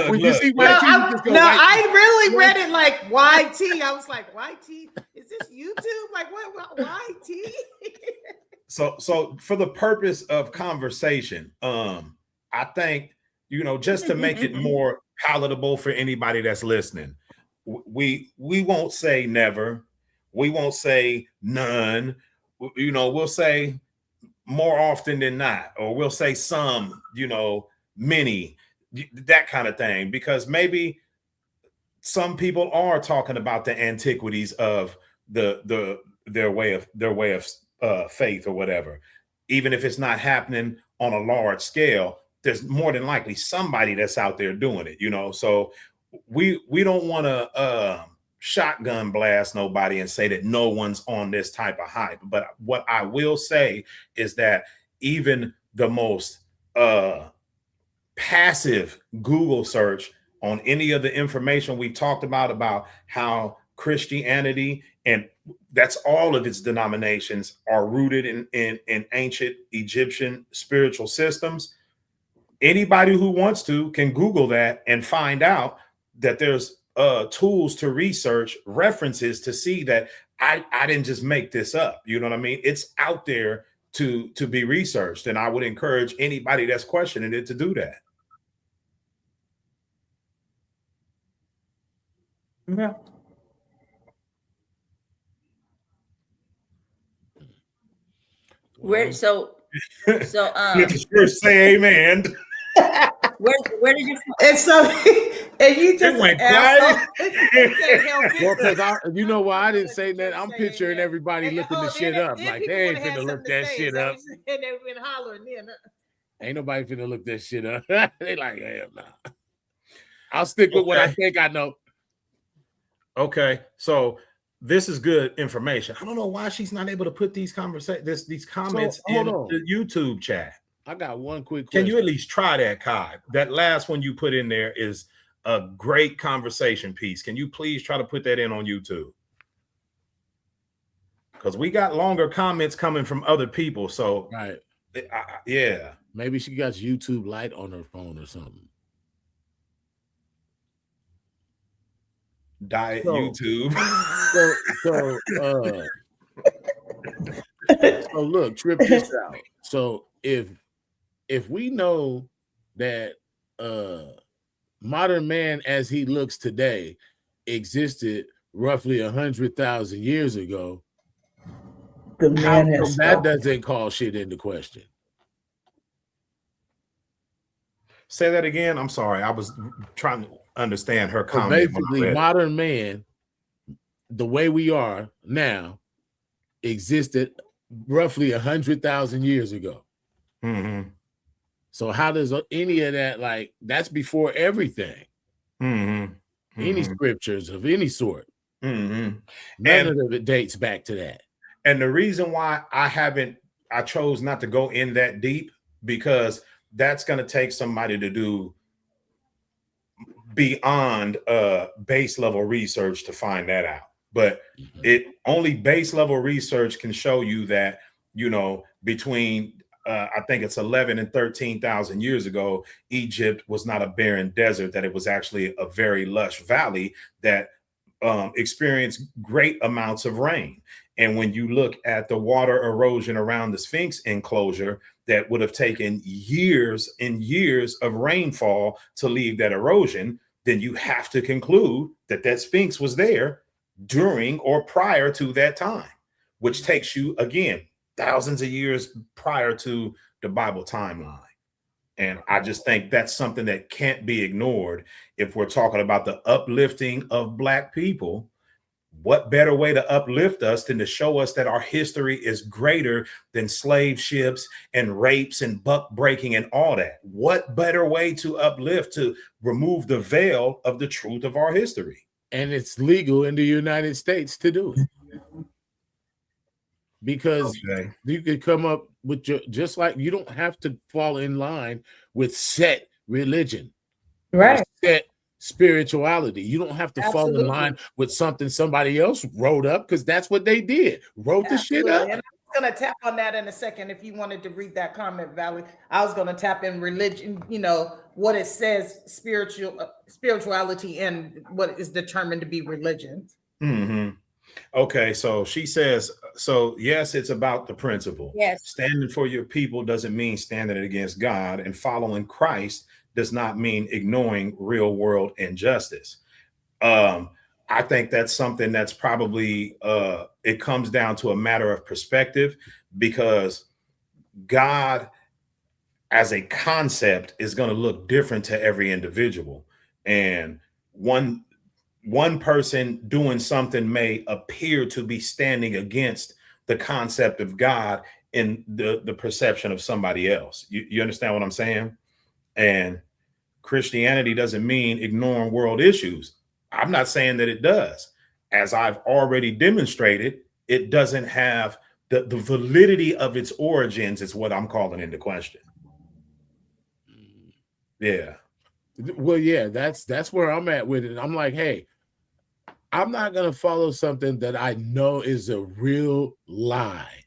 S1: When you see YT,
S2: No,
S1: you just go
S2: no,
S1: YT.
S2: I really read it like YT. I was like, YT, is this YouTube? Like, what YT?
S3: So for the purpose of conversation, I think, just to make it more palatable for anybody that's listening, we won't say never, we won't say none, we'll say more often than not, or we'll say some, many, that kind of thing, because maybe some people are talking about the antiquities of their way of faith or whatever. Even if it's not happening on a large scale, there's more than likely somebody that's out there doing it, so we don't want to shotgun blast nobody and say that no one's on this type of hype. But what I will say is that even the most passive Google search on any of the information we've talked about how Christianity, and that's all of its denominations, are rooted in ancient Egyptian spiritual systems. Anybody who wants to can Google that and find out that there's tools to research, references to see that I didn't just make this up. You know what I mean? It's out there to be researched, and I would encourage anybody that's questioning it to do that.
S2: Yeah.
S4: Where so
S3: First say amen.
S4: where did you
S2: And so, and you just
S3: went
S2: asshole.
S1: Well, because you know why I didn't say that? I'm picturing everybody looking the shit up. Like, they ain't finna look that shit up.
S2: And they've been hollering then.
S1: Ain't nobody finna look that shit up. They like, hell nah. I'll stick with what I think I know.
S3: Okay, so this is good information. I don't know why she's not able to put these comments in the YouTube chat.
S1: I got one quick question.
S3: Can you at least try that, Kai? That last one you put in there is a great conversation piece. Can you please try to put that in on YouTube? Because we got longer comments coming from other people. So,
S1: right.
S3: Yeah.
S1: Maybe she got YouTube Lite on her phone or something.
S3: Diet YouTube.
S1: So look, trip this out. So if we know that modern man as he looks today existed roughly 100,000 years ago,
S2: the man
S1: that doesn't call shit into question.
S3: Say that again. I'm sorry. I was trying to understand her comment.
S1: Basically, modern man, the way we are now, existed roughly 100,000 years ago.
S3: Mm-hmm.
S1: So how does any of that, like, that's before everything?
S3: Mm-hmm.
S1: Any scriptures of any sort.
S3: Mm-hmm.
S1: None of it dates back to that.
S3: And the reason why I chose not to go in that deep, because that's going to take somebody to do beyond base level research to find that out. But it only base level research can show you that, between I think it's 11 and 13,000 years ago, Egypt was not a barren desert, that it was actually a very lush valley that experienced great amounts of rain. And when you look at the water erosion around the Sphinx enclosure, that would have taken years and years of rainfall to leave that erosion, then you have to conclude that Sphinx was there during or prior to that time, which takes you, again, thousands of years prior to the Bible timeline. And I just think that's something that can't be ignored if we're talking about the uplifting of Black people. What better way to uplift us than to show us that our history is greater than slave ships and rapes and buck breaking and all that? What better way to uplift, to remove the veil of the truth of our history?
S1: And it's legal in the United States to do it. because
S3: Okay.
S1: you could come up with your, just like you don't have to fall in line with set religion, or set spirituality. You don't have to fall in
S2: Absolutely.
S1: line with something somebody else wrote up, because that's what they did. Wrote the shit up.
S2: And I'm going to tap on that in a second. If you wanted to read that comment, Valerie, I was going to tap in religion, you know, what it says, spirituality, and what is determined to be religion.
S3: Mm-hmm. Okay, so she says, so yes, it's about the principle.
S4: Yes.
S3: Standing for your people doesn't mean standing against God, and following Christ does not mean ignoring real world injustice. I think that's something that's probably it comes down to a matter of perspective, because God as a concept is going to look different to every individual, and one person doing something may appear to be standing against the concept of God in the perception of somebody else. You understand what I'm saying? And Christianity doesn't mean ignoring world issues. I'm not saying that it does. As I've already demonstrated, it doesn't have the validity of its origins is what I'm calling into question. Yeah.
S1: Well, yeah, that's where I'm at with it. I'm like, hey, I'm not going to follow something that I know is a real lie.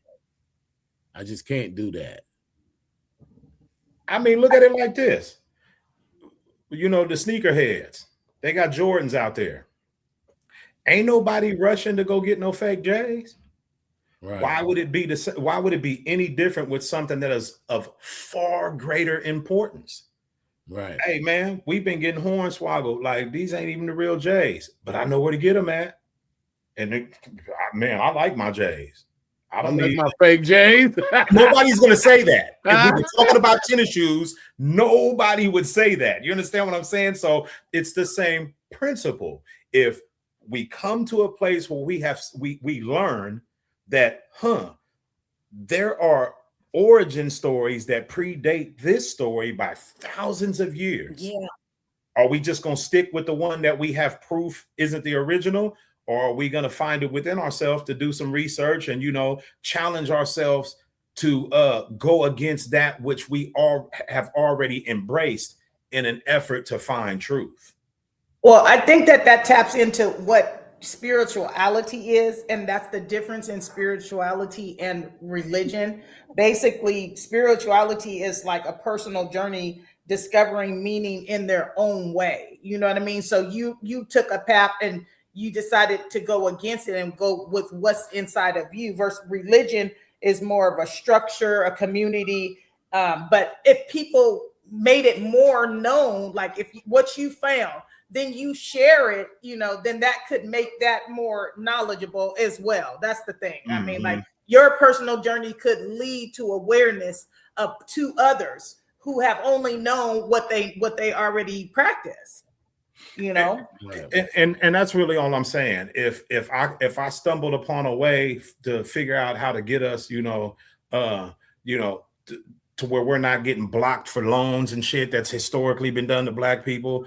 S1: I just can't do that.
S3: I mean, look at it like this. You know, the sneakerheads, they got Jordans out there. Ain't nobody rushing to go get no fake J's.
S1: Right.
S3: Why would it be any different with something that is of far greater importance?
S1: Right.
S3: Hey man, we've been getting hornswoggled. Like, these ain't even the real J's, but I know where to get them at. And man, I like my J's. I don't
S1: like
S3: need
S1: my fake J's.
S3: Nobody's gonna say that. If we were talking about tennis shoes, nobody would say that. You understand what I'm saying? So it's the same principle. If we come to a place where we learn that, there are origin stories that predate this story by thousands of years.
S4: Yeah.
S3: Are we just going to stick with the one that we have proof isn't the original? Or are we going to find it within ourselves to do some research and, challenge ourselves to go against that which we all have already embraced in an effort to find truth?
S2: Well, I think that taps into what spirituality is, and that's the difference in spirituality and religion. Basically, spirituality is like a personal journey discovering meaning in their own way. You know what I mean? So you took a path and you decided to go against it and go with what's inside of you, versus religion is more of a structure, a community. But if people made it more known, like if what you found, then you share it, then that could make that more knowledgeable as well. That's the thing. I mean, like, your personal journey could lead to awareness of to others who have only known what they already practice.
S3: And that's really all I'm saying. If I stumbled upon a way to figure out how to get us, to where we're not getting blocked for loans and shit that's historically been done to Black people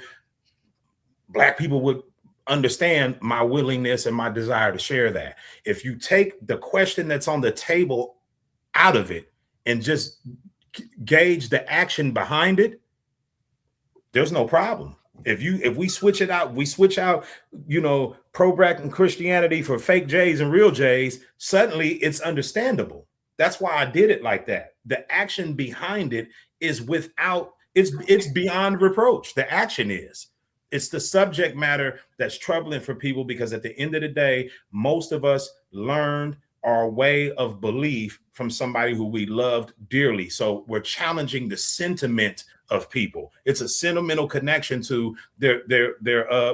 S3: would understand my willingness and my desire to share that. If you take the question that's on the table out of it and just gauge the action behind it, there's no problem. If we switch it out, pro-Black and Christianity for fake J's and real J's, suddenly it's understandable. That's why I did it like that. The action behind it is it's beyond reproach. The action is. It's the subject matter that's troubling for people, because at the end of the day, most of us learned our way of belief from somebody who we loved dearly. So we're challenging the sentiment of people. It's a sentimental connection to their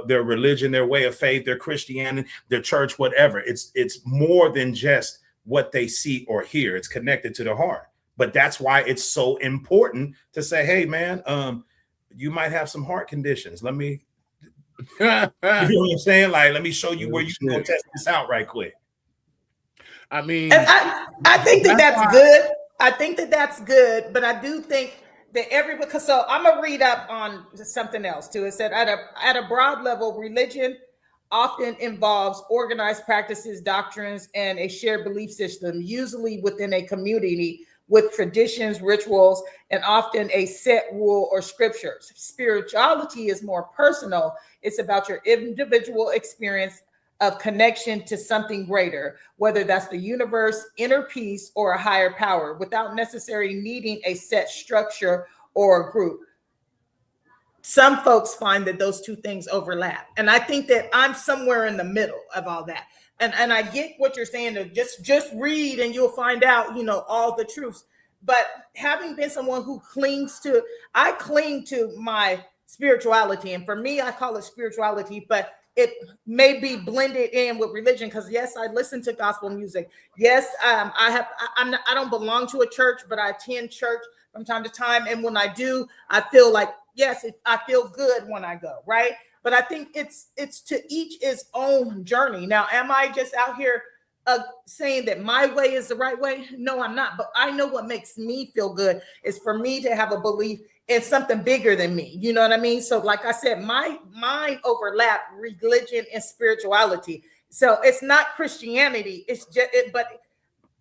S3: religion, their way of faith, their Christianity, their church, whatever. It's more than just what they see or hear. It's connected to the heart. But that's why it's so important to say, hey, man, you might have some heart conditions. Let me, you know what I'm saying? Like, let me show you where you can go test this out right quick.
S1: I mean,
S2: and I think that's good. I think that's good, but I do think that because so I'm gonna read up on something else too. It said at a broad level, religion often involves organized practices, doctrines, and a shared belief system, usually within a community with traditions, rituals, and often a set rule or scriptures. Spirituality is more personal. It's about your individual experience of connection to something greater, whether that's the universe, inner peace, or a higher power, without necessarily needing a set structure or a group. Some folks find that those two things overlap. And I think that I'm somewhere in the middle of all that. And I get what you're saying, to just read and you'll find out, all the truths. But having been someone who I cling to my spirituality. And for me, I call it spirituality, but it may be blended in with religion, because yes, I listen to gospel music. Yes, I don't belong to a church, but I attend church from time to time. And when I do, I feel like, yes, I feel good when I go, right? But I think it's to each his own journey. Now, am I just out here saying that my way is the right way? No, I'm not. But I know what makes me feel good is for me to have a belief in something bigger than me. You know what I mean? So like I said, mine overlap religion and spirituality. So it's not Christianity. It's just,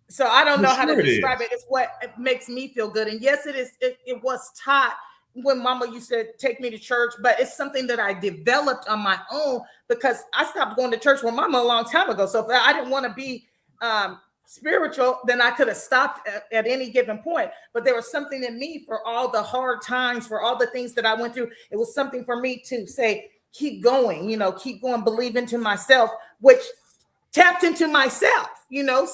S2: so I don't know how to describe it. It's what makes me feel good. And yes, it is. It was taught when Mama used to take me to church, but it's something that I developed on my own, because I stopped going to church with Mama a long time ago. So if I didn't want to be spiritual, then I could have stopped at any given point. But there was something in me for all the hard times, for all the things that I went through. It was something for me to say, keep going, keep going, believe into myself, which tapped into myself,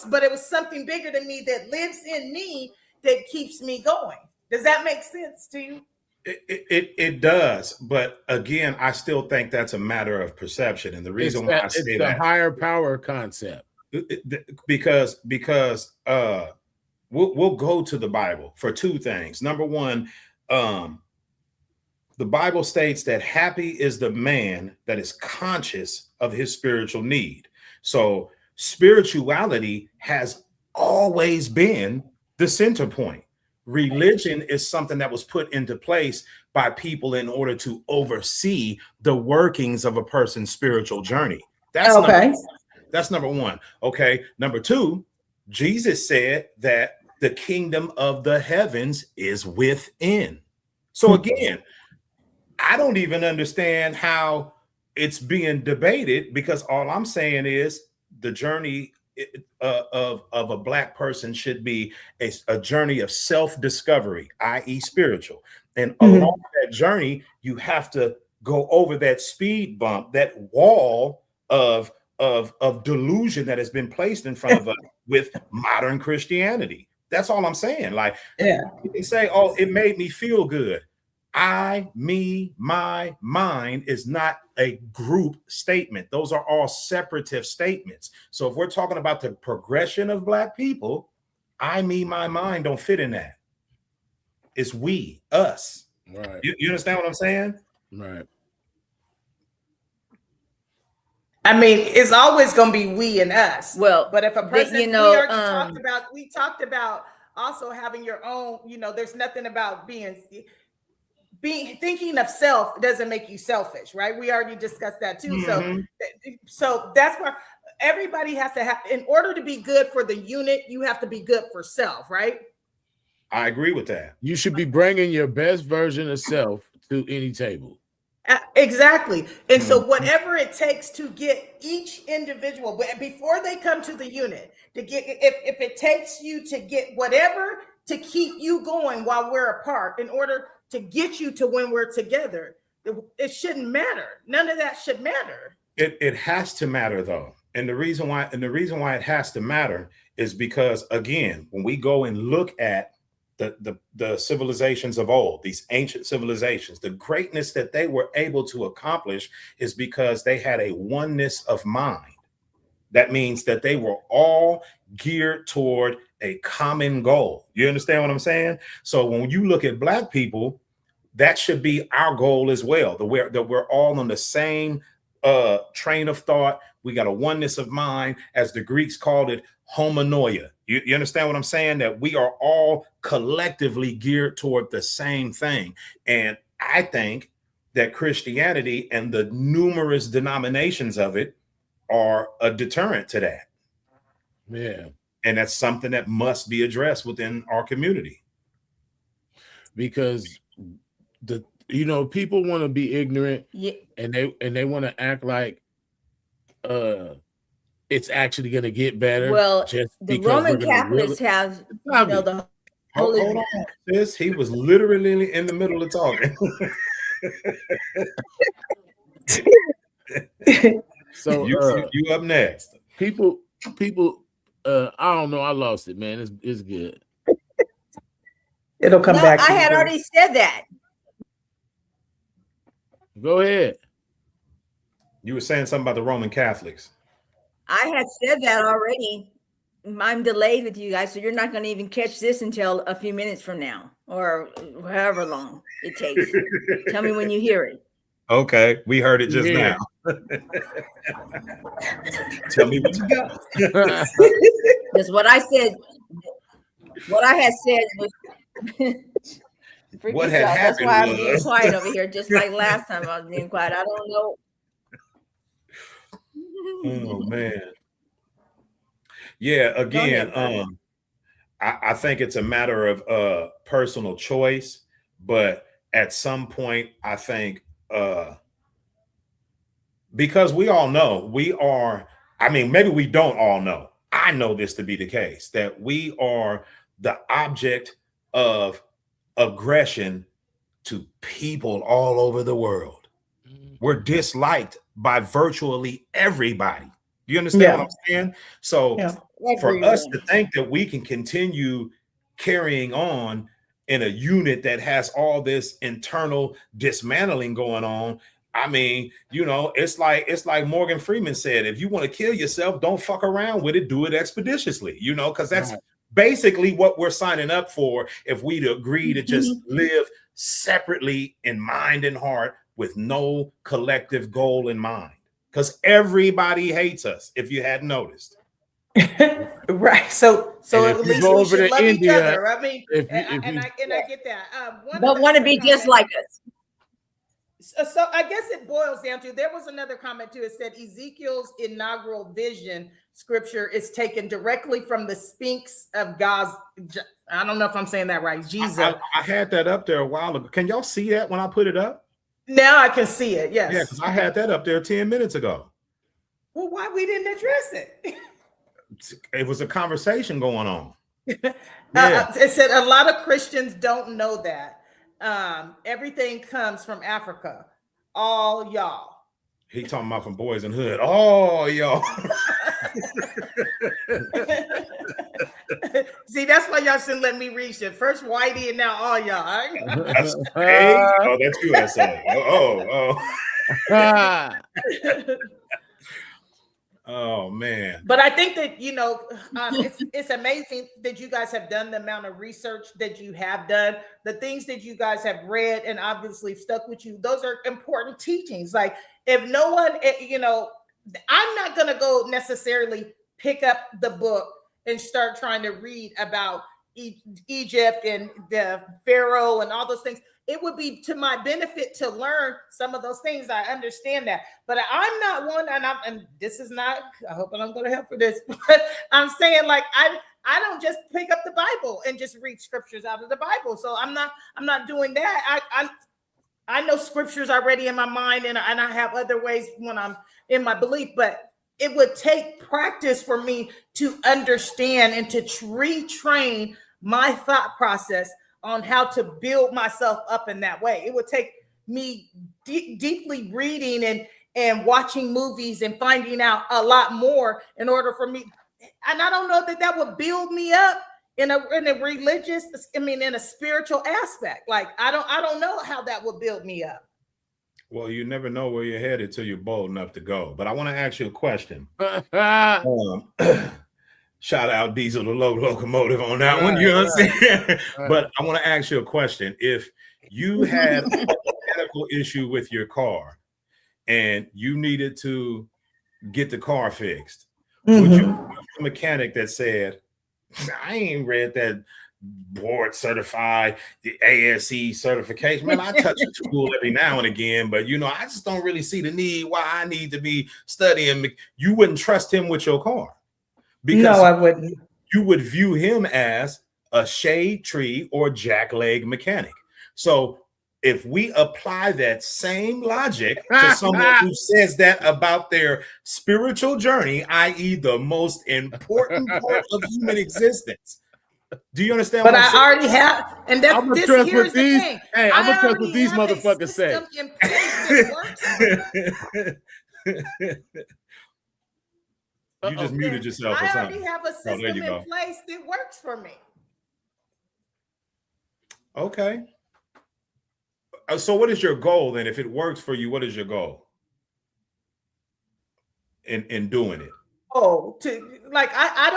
S2: but it was something bigger than me that lives in me that keeps me going. Does that make sense to you?
S3: It does, but again, I still think that's a matter of perception, and the reason why I say
S1: it's the higher power concept,
S3: because we'll go to the Bible for two things. Number one, the Bible states that happy is the man that is conscious of his spiritual need. So spirituality has always been the center point. Religion is something that was put into place by people in order to oversee the workings of a person's spiritual journey. That's okay. That's number one. Okay. Number two, Jesus said that the kingdom of the heavens is within. So again, I don't even understand how it's being debated, because all I'm saying is the journey of a Black person should be a journey of self-discovery, i.e. spiritual. And along that journey, you have to go over that speed bump, that wall of delusion that has been placed in front of us with modern Christianity. That's all I'm saying. Like, you can say, oh, it made me feel good. I, me, my, mine is not a group statement. Those are all separative statements. So if we're talking about the progression of Black people, I, me, my, mine don't fit in that. It's we, us.
S1: Right.
S3: You understand what I'm saying?
S1: Right.
S2: I mean, it's always going to be we and us.
S4: Well,
S2: but if a person, we talked about also having your own, there's nothing about thinking of self doesn't make you selfish, right? We already discussed that too. So that's where everybody has to have, in order to be good for the unit, you have to be good for self, right?
S3: I agree with that.
S1: You should be bringing your best version of self to any table.
S2: Exactly. And so whatever it takes to get each individual, before they come to the unit, to get, if it takes you to get whatever to keep you going while we're apart, in order to get you to when we're together, it shouldn't matter. None of that should matter.
S3: It has to matter though. And the reason why it has to matter is because, again, when we go and look at the civilizations of old, these ancient civilizations, the greatness that they were able to accomplish is because they had a oneness of mind. That means that they were all geared toward a common goal. You understand what I'm saying? So when you look at Black people, that should be our goal as well. That we're all on the same train of thought. We got a oneness of mind, as the Greeks called it, homonoia. You understand what I'm saying? That we are all collectively geared toward the same thing. And I think that Christianity and the numerous denominations of it are a deterrent to that.
S1: Yeah.
S3: And that's something that must be addressed within our community.
S1: Because people want to be ignorant,
S4: Yeah.
S1: and they want to act like it's actually going to get better.
S4: Well,
S1: just
S4: the
S1: because
S4: Roman
S1: we're gonna
S4: Catholics have, the
S3: Hold
S4: Holy.
S3: on, sis. He was literally in the middle of talking.
S1: So
S3: you up next.
S1: People, I don't know. I lost it, man. It's good.
S2: It'll come back.
S4: I had already said that.
S1: Go ahead.
S3: You were saying something about the Roman Catholics.
S4: I had said that already. I'm delayed with you guys, so you're not going to even catch this until a few minutes from now, or however long it takes. Tell me when you hear it.
S3: Okay, we heard it just now. Tell me what you got.
S4: Because what I said, what I had said was
S3: what had happened.
S4: That's why I'm being quiet over here, just like last time I was being quiet. I don't know.
S3: Oh man. Yeah, again, I think it's a matter of personal choice, but at some point, I think because we all know maybe we don't all know. I know this to be the case, that we are the object of aggression to people all over the world. We're disliked by virtually everybody. Do you understand what I'm saying? So for us to think that we can continue carrying on in a unit that has all this internal dismantling going on, I mean, it's like Morgan Freeman said, if you want to kill yourself, don't fuck around with it, do it expeditiously, because that's basically what we're signing up for if we'd agree to just live separately in mind and heart with no collective goal in mind. Because everybody hates us, if you hadn't noticed.
S2: Right. So at least we should love each other. I mean, I get that.
S4: Don't want to be just like us.
S2: So I guess it boils down to, there was another comment too. It said Ezekiel's inaugural vision scripture is taken directly from the Sphinx of Gaza. I don't know if I'm saying that right. Jesus.
S3: I had that up there a while ago. Can y'all see that when I put it up?
S2: Now I can see it. Yes.
S3: Yeah, because I had that up there 10 minutes ago.
S2: Well, why we didn't address it?
S3: It was a conversation going on.
S2: It said a lot of Christians don't know that. Everything comes from Africa. All y'all.
S3: He talking about from Boys in Hood. Oh, y'all.
S2: See, that's why y'all shouldn't let me read shit. First Whitey and now all y'all.
S3: That's USA. Oh man.
S2: But I think that it's amazing that you guys have done the amount of research that you have done, the things that you guys have read and obviously stuck with you. Those are important teachings. Like, if no one, I'm not gonna go necessarily pick up the book and start trying to read about Egypt and the Pharaoh and all those things. It would be to my benefit to learn some of those things. I understand that, but I'm not one, and this is not, I hope I don't go to hell for this, but I'm saying, like, I don't just pick up the Bible and just read scriptures out of the Bible. So I'm not doing that. I know scriptures already in my mind, and I have other ways when I'm in my belief, but it would take practice for me to understand and to retrain my thought process on how to build myself up in that way. It would take me deeply reading and watching movies and finding out a lot more in order for me. And I don't know that would build me up in a religious, in a spiritual aspect. Like, I don't know how that would build me up.
S3: Well, you never know where you're headed till you're bold enough to go. But I want to ask you a question. Shout out Diesel the Locomotive on that one. You know what I'm saying? But I want to ask you a question. If you had a mechanical issue with your car and you needed to get the car fixed, would you be the mechanic that said, I ain't read board certified, the ASE certification. Man, I touch the tool every now and again, but I just don't really see the need why I need to be studying. You wouldn't trust him with your car because
S2: no, I wouldn't.
S3: You would view him as a shade tree or jackleg mechanic. So if we apply that same logic to someone who says that about their spiritual journey, i.e. the most important part of human existence, do you understand?
S2: But I already have, and that's
S1: I'm gonna
S2: this.
S1: trust
S2: Here's
S1: what
S2: the
S1: these.
S2: thing.
S1: Hey, I'm gonna trust
S2: already
S1: what these
S2: have a
S1: motherfuckers say.
S2: system in place that works.
S3: You just muted yourself or
S2: I
S3: something.
S2: already have a
S3: there
S2: system
S3: you
S2: in
S3: go.
S2: place that works for me.
S3: Okay. So what is your goal then? If it works for you, what is your goal in doing it?
S2: Oh, to like I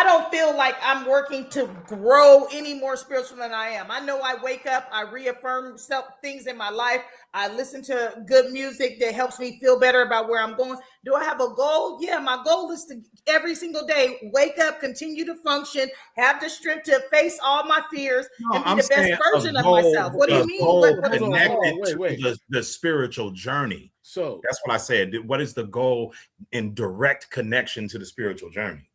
S2: don't feel like I'm working to grow any more spiritual than I am. I know I wake up, I reaffirm things in my life. I listen to good music that helps me feel better about where I'm going. Do I have a goal? Yeah, my goal is to every single day wake up, continue to function, have the strength to face all my fears, and be the best version of myself. What do you mean?
S3: Connected to the spiritual journey.
S1: So
S3: that's what I said. What is the goal in direct connection to the spiritual journey?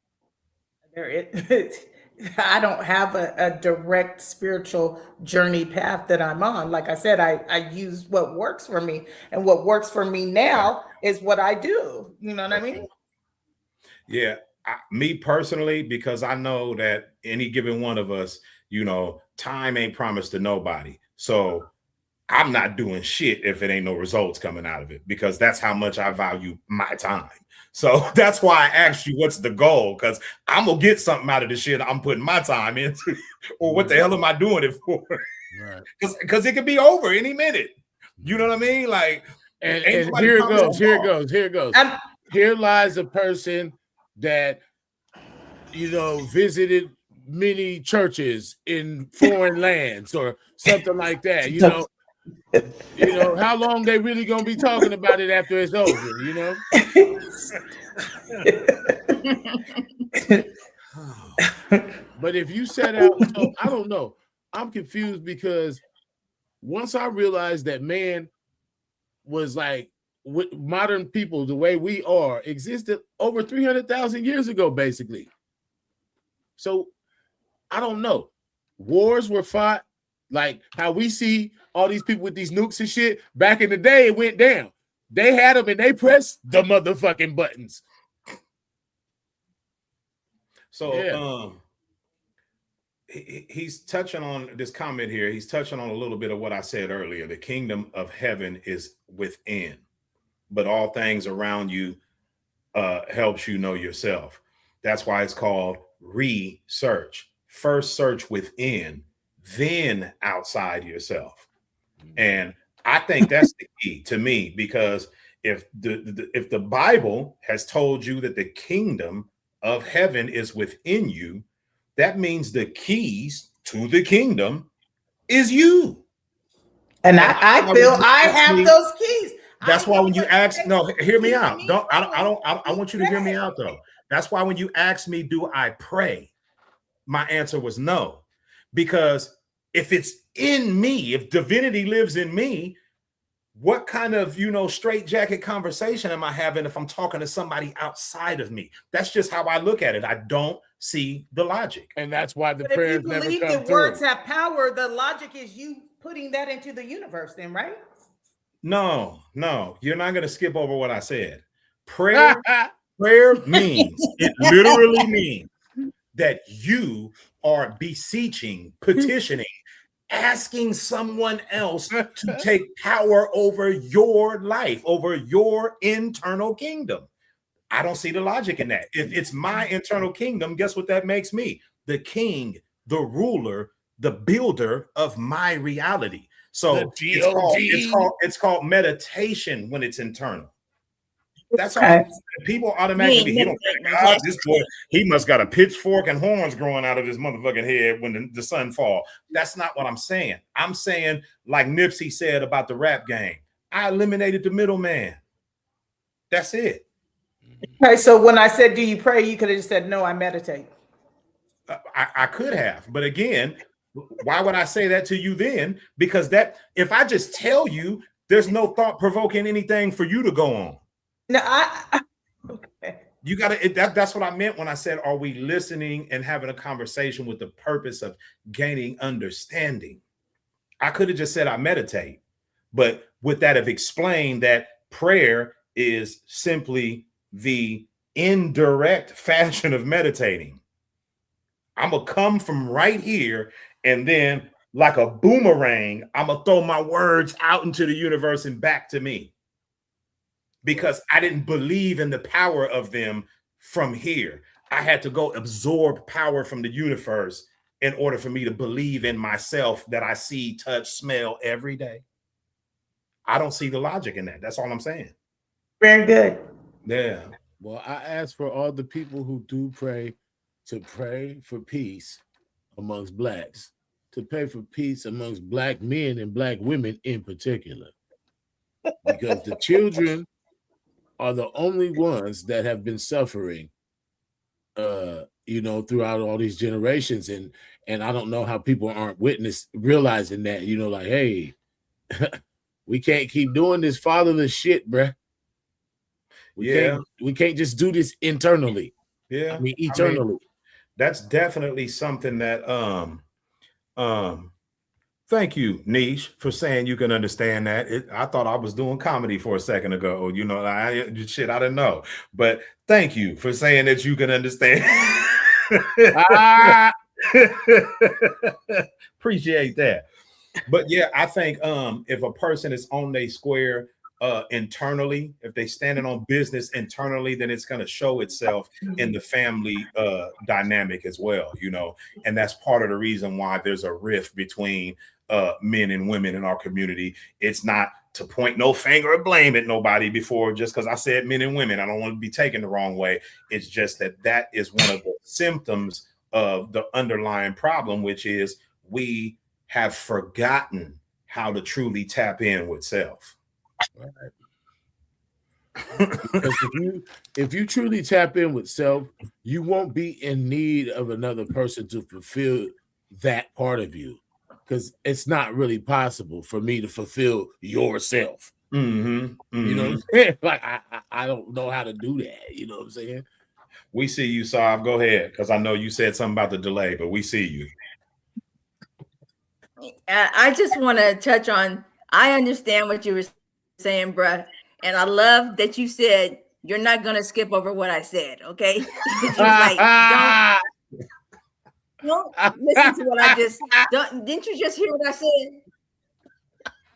S2: I don't have a direct spiritual journey path that I'm on. Like I said, I use what works for me, and what works for me now is what I do. You know what I mean?
S3: Yeah, me personally, because I know that any given one of us, time ain't promised to nobody. So I'm not doing shit if it ain't no results coming out of it, because that's how much I value my time. So that's why I asked you, what's the goal? Because I'm going to get something out of the shit I'm putting my time into. Or what the hell am I doing it for?
S1: Right.
S3: Because it could be over any minute. You know what I mean? Like,
S1: and here it goes. Here lies a person that, visited many churches in foreign lands or something like that. How long they really gonna be talking about it after it's over, But if you set out, so I don't know. I'm confused because once I realized that man was like modern people, the way we are, existed over 300,000 years ago, basically. So I don't know. Wars were fought like how we see all these people with these nukes and shit. Back in the day, it went down. They had them and they pressed the motherfucking buttons.
S3: So he's touching on this comment here. He's touching on a little bit of what I said earlier. The kingdom of heaven is within, but all things around you helps you know yourself. That's why it's called research. First search within, then outside yourself. And I think that's the key to me, because if the Bible has told you that the kingdom of heaven is within you, that means the keys to the kingdom is you.
S2: And I feel I have those keys.
S3: That's why when you ask, no, hear me out. I want you to hear me out though. That's why when you ask me, do I pray? My answer was no, because if it's in me, if divinity lives in me, what kind of, straitjacket conversation am I having if I'm talking to somebody outside of me? That's just how I look at it. I don't see the logic.
S1: And that's why the
S2: but
S1: prayers
S2: if you
S1: never
S2: believe
S1: come
S2: that
S1: through.
S2: Words have power, the logic is you putting that into the universe then, right?
S3: No, you're not going to skip over what I said. Prayer means, it literally means that you are beseeching, petitioning, asking someone else to take power over your life, over your internal kingdom. I don't see the logic in that. If it's my internal kingdom, guess what that makes me? The king, the ruler, the builder of my reality. So it's called meditation when it's internal. That's all. People automatically he don't think, God, this boy, he must got a pitchfork and horns growing out of his motherfucking head when the sun fall. That's not what I'm saying. I'm saying, like Nipsey said about the rap game, I eliminated the middleman. That's it.
S2: Okay, so when I said, do you pray? You could have just said, no, I meditate.
S3: I could have, but again, why would I say that to you then? Because that if I just tell you, there's no thought provoking anything for you to go on.
S2: No, okay.
S3: You got to. That's what I meant when I said, "Are we listening and having a conversation with the purpose of gaining understanding?" I could have just said I meditate, but with that, have explained that prayer is simply the indirect fashion of meditating. I'm gonna come from right here, and then like a boomerang, I'm gonna throw my words out into the universe and back to me. Because I didn't believe in the power of them from here. I had to go absorb power from the universe in order for me to believe in myself that I see, touch, smell every day. I don't see the logic in that. That's all I'm saying.
S2: Very good.
S3: Yeah.
S1: Well, I ask for all the people who do pray to pray for peace amongst blacks, to pray for peace amongst black men and black women in particular, because the children are the only ones that have been suffering, throughout all these generations. And I don't know how people aren't realizing that, like, hey, we can't keep doing this fatherless shit, bruh. We can't just do this internally.
S3: Yeah.
S1: I mean, eternally.
S3: That's definitely something that thank you, Niche, for saying you can understand that. I thought I was doing comedy for a second ago. I didn't know. But thank you for saying that you can understand. Appreciate that. But yeah, I think if a person is on their square internally, if they standing on business internally, then it's going to show itself in the family dynamic as well, and that's part of the reason why there's a rift between men and women in our community. It's not to point no finger or blame at nobody before, just because I said men and women. I don't want to be taken the wrong way. It's just that is one of the symptoms of the underlying problem, which is we have forgotten how to truly tap in with self.
S1: Right. Because if you truly tap in with self, you won't be in need of another person to fulfill that part of you, because it's not really possible for me to fulfill yourself.
S3: Mm-hmm. Mm-hmm.
S1: You know what I'm saying? Like I don't know how to do that. You know what I'm saying?
S3: We see you, Sav. Go ahead, because I know you said something about the delay, but we see you.
S4: I just want to touch on, I understand what you were saying, bruh. And I love that you said you're not going to skip over what I said, okay? You was like, don't listen to what I just, didn't you just hear what I said?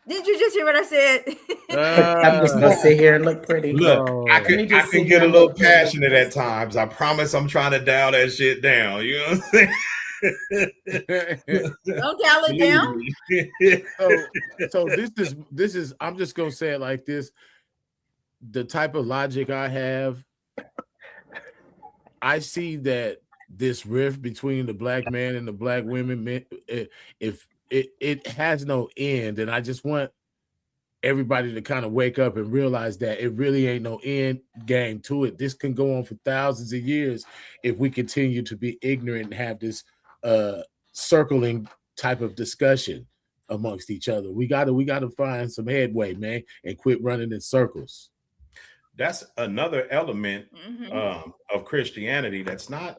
S4: Didn't you just hear what I said?
S2: I'm just going to sit here and look pretty.
S3: Look, I can get a little passionate at times. I promise I'm trying to dial that shit down. You know what I'm saying?
S4: Don't dial it down.
S1: So this is I'm just gonna say it like this. The type of logic I have, I see that this rift between the black man and the black women, if it has no end, and I just want everybody to kind of wake up and realize that it really ain't no end game to it. This can go on for thousands of years if we continue to be ignorant and have this circling type of discussion amongst each other. We gotta find some headway, man, and quit running in circles.
S3: That's another element of Christianity that's not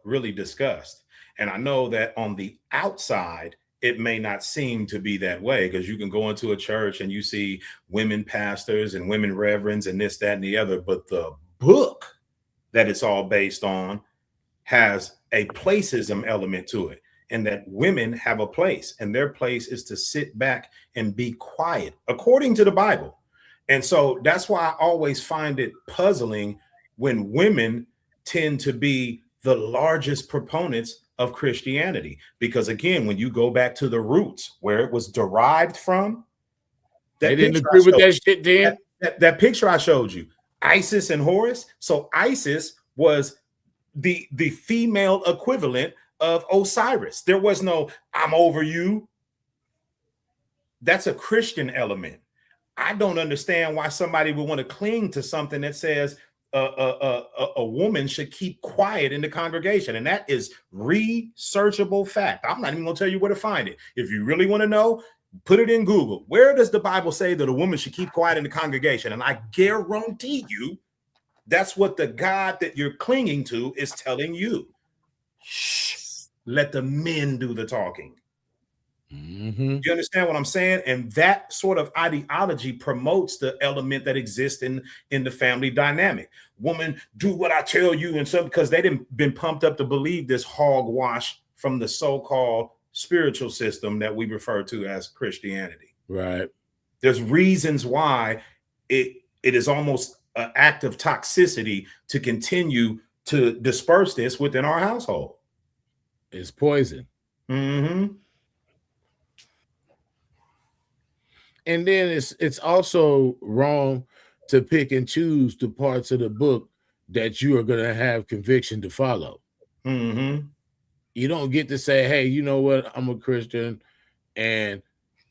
S3: really discussed. And I know that on the outside, it may not seem to be that way, because you can go into a church and you see women pastors and women reverends and this, that, and the other. But the book that it's all based on has a placism element to it, and that women have a place, and their place is to sit back and be quiet, according to the Bible. And so that's why I always find it puzzling when women tend to be the largest proponents of Christianity, because again, when you go back to the roots where it was derived from,
S1: they didn't agree with that shit, Dan.
S3: That picture I showed you, Isis and Horus. So Isis was the female equivalent of Osiris. There was no "I'm over you." That's a Christian element. I don't understand why somebody would want to cling to something that says a woman should keep quiet in the congregation, and that is researchable fact. I'm not even going to tell you where to find it. If you really want to know, put it in Google. Where does the Bible say that a woman should keep quiet in the congregation? And I guarantee you, that's what the God that you're clinging to is telling you. Shh, let the men do the talking.
S1: Mm-hmm.
S3: You understand what I'm saying? And that sort of ideology promotes the element that exists in the family dynamic. Woman, do what I tell you, and so because they didn't been pumped up to believe this hogwash from the so-called spiritual system that we refer to as Christianity.
S1: Right.
S3: There's reasons why it is almost an act of toxicity to continue to disperse this within our household.
S1: It's poison.
S3: Mm-hmm.
S1: And then it's also wrong to pick and choose the parts of the book that you are going to have conviction to follow.
S3: Mm-hmm.
S1: You don't get to say, hey, you know what? I'm a Christian and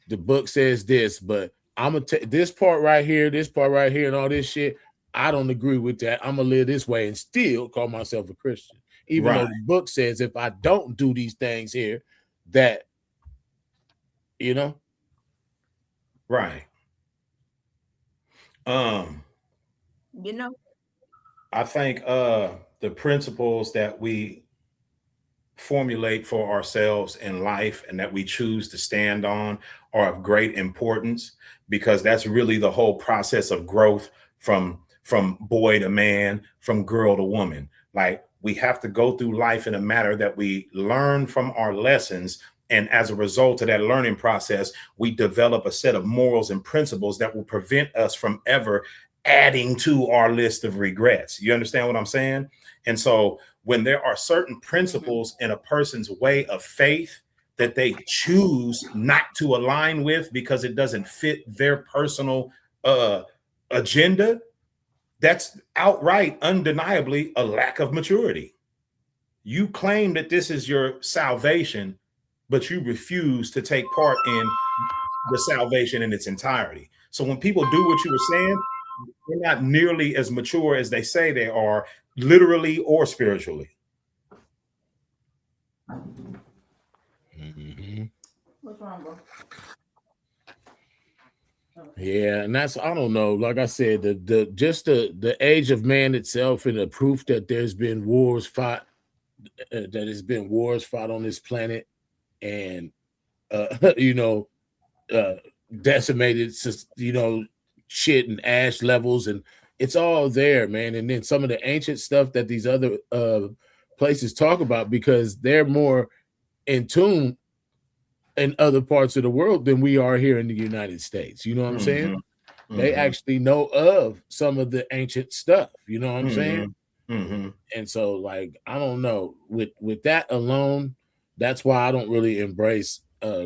S1: the book says this, but I'm going to take this part right here, and all this shit. I don't agree with that. I'm going to live this way and still call myself a Christian. Even though the book says if I don't do these things here, that, you know.
S3: Right.
S4: You know,
S3: I think the principles that we formulate for ourselves in life and that we choose to stand on are of great importance, because that's really the whole process of growth from boy to man, from girl to woman. Like, we have to go through life in a manner that we learn from our lessons. And as a result of that learning process, we develop a set of morals and principles that will prevent us from ever adding to our list of regrets. You understand what I'm saying? And so when there are certain principles in a person's way of faith that they choose not to align with because it doesn't fit their personal agenda, that's outright, undeniably a lack of maturity. You claim that this is your salvation, but you refuse to take part in the salvation in its entirety. So when people do what you were saying, they're not nearly as mature as they say they are, literally or spiritually.
S1: Mm-hmm.
S4: what's wrong, bro?
S1: Yeah, and that's, I don't know. Like I said, the age of man itself, and the proof that there's been wars fought, that has been wars fought on this planet, and decimated, shit and ash levels, and it's all there, man. And then some of the ancient stuff that these other places talk about, because they're more in tune in other parts of the world than we are here in the United States. You know what I'm saying?
S3: Mm-hmm.
S1: They actually know of some of the ancient stuff. You know what I'm saying?
S3: Mm-hmm.
S1: And so, like, I don't know. With that alone, that's why I don't really embrace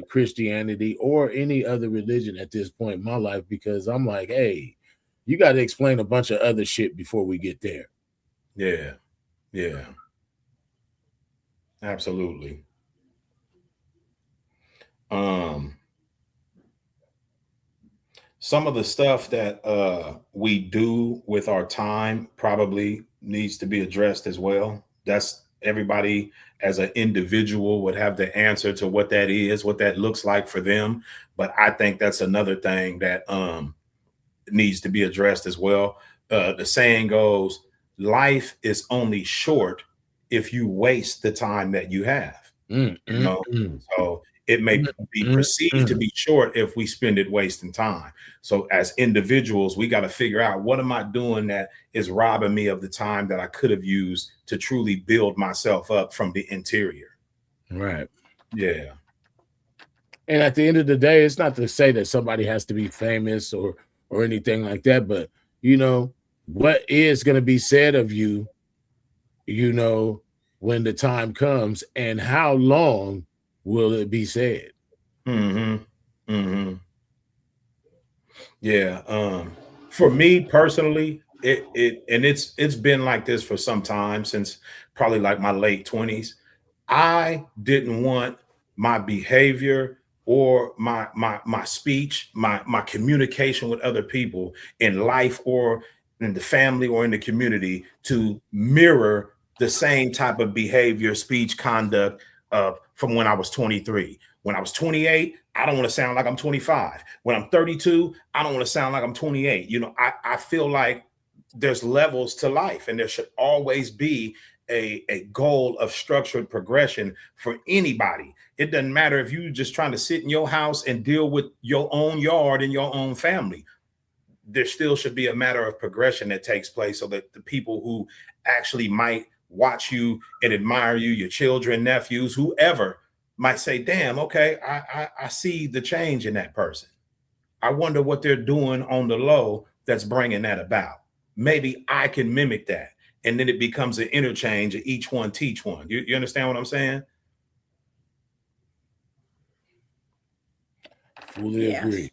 S1: Christianity or any other religion at this point in my life, because I'm like, hey, you got to explain a bunch of other shit before we get there.
S3: Yeah. Absolutely. Some of the stuff that we do with our time probably needs to be addressed as well. That's, everybody as an individual would have the answer to what that is, what that looks like for them. But I think that's another thing that needs to be addressed as well. The saying goes, life is only short if you waste the time that you have. So it may be perceived to be short if we spend it wasting time. So as individuals, we got to figure out, what am I doing that is robbing me of the time that I could have used to truly build myself up from the interior?
S1: Right.
S3: Yeah.
S1: And at the end of the day, it's not to say that somebody has to be famous or anything like that, but what is going to be said of you, when the time comes, and how long will it be said?
S3: Yeah. For me personally, it's been like this for some time, since probably like my late 20s. I didn't want my behavior or my speech, my communication with other people in life or in the family or in the community to mirror the same type of behavior, speech, conduct from when I was 23. When I was 28, I don't want to sound like I'm 25. When I'm 32, I don't want to sound like I'm 28. You know, I feel like there's levels to life, and there should always be a goal of structured progression for anybody. It doesn't matter if you're just trying to sit in your house and deal with your own yard and your own family. There still should be a matter of progression that takes place so that the people who actually might watch you and admire you, your children, nephews, whoever, might say, damn, okay, I see the change in that person. I wonder what they're doing on the low that's bringing that about. Maybe I can mimic that. And then it becomes an interchange of each one teach one. You understand what I'm saying?
S1: Fully agree.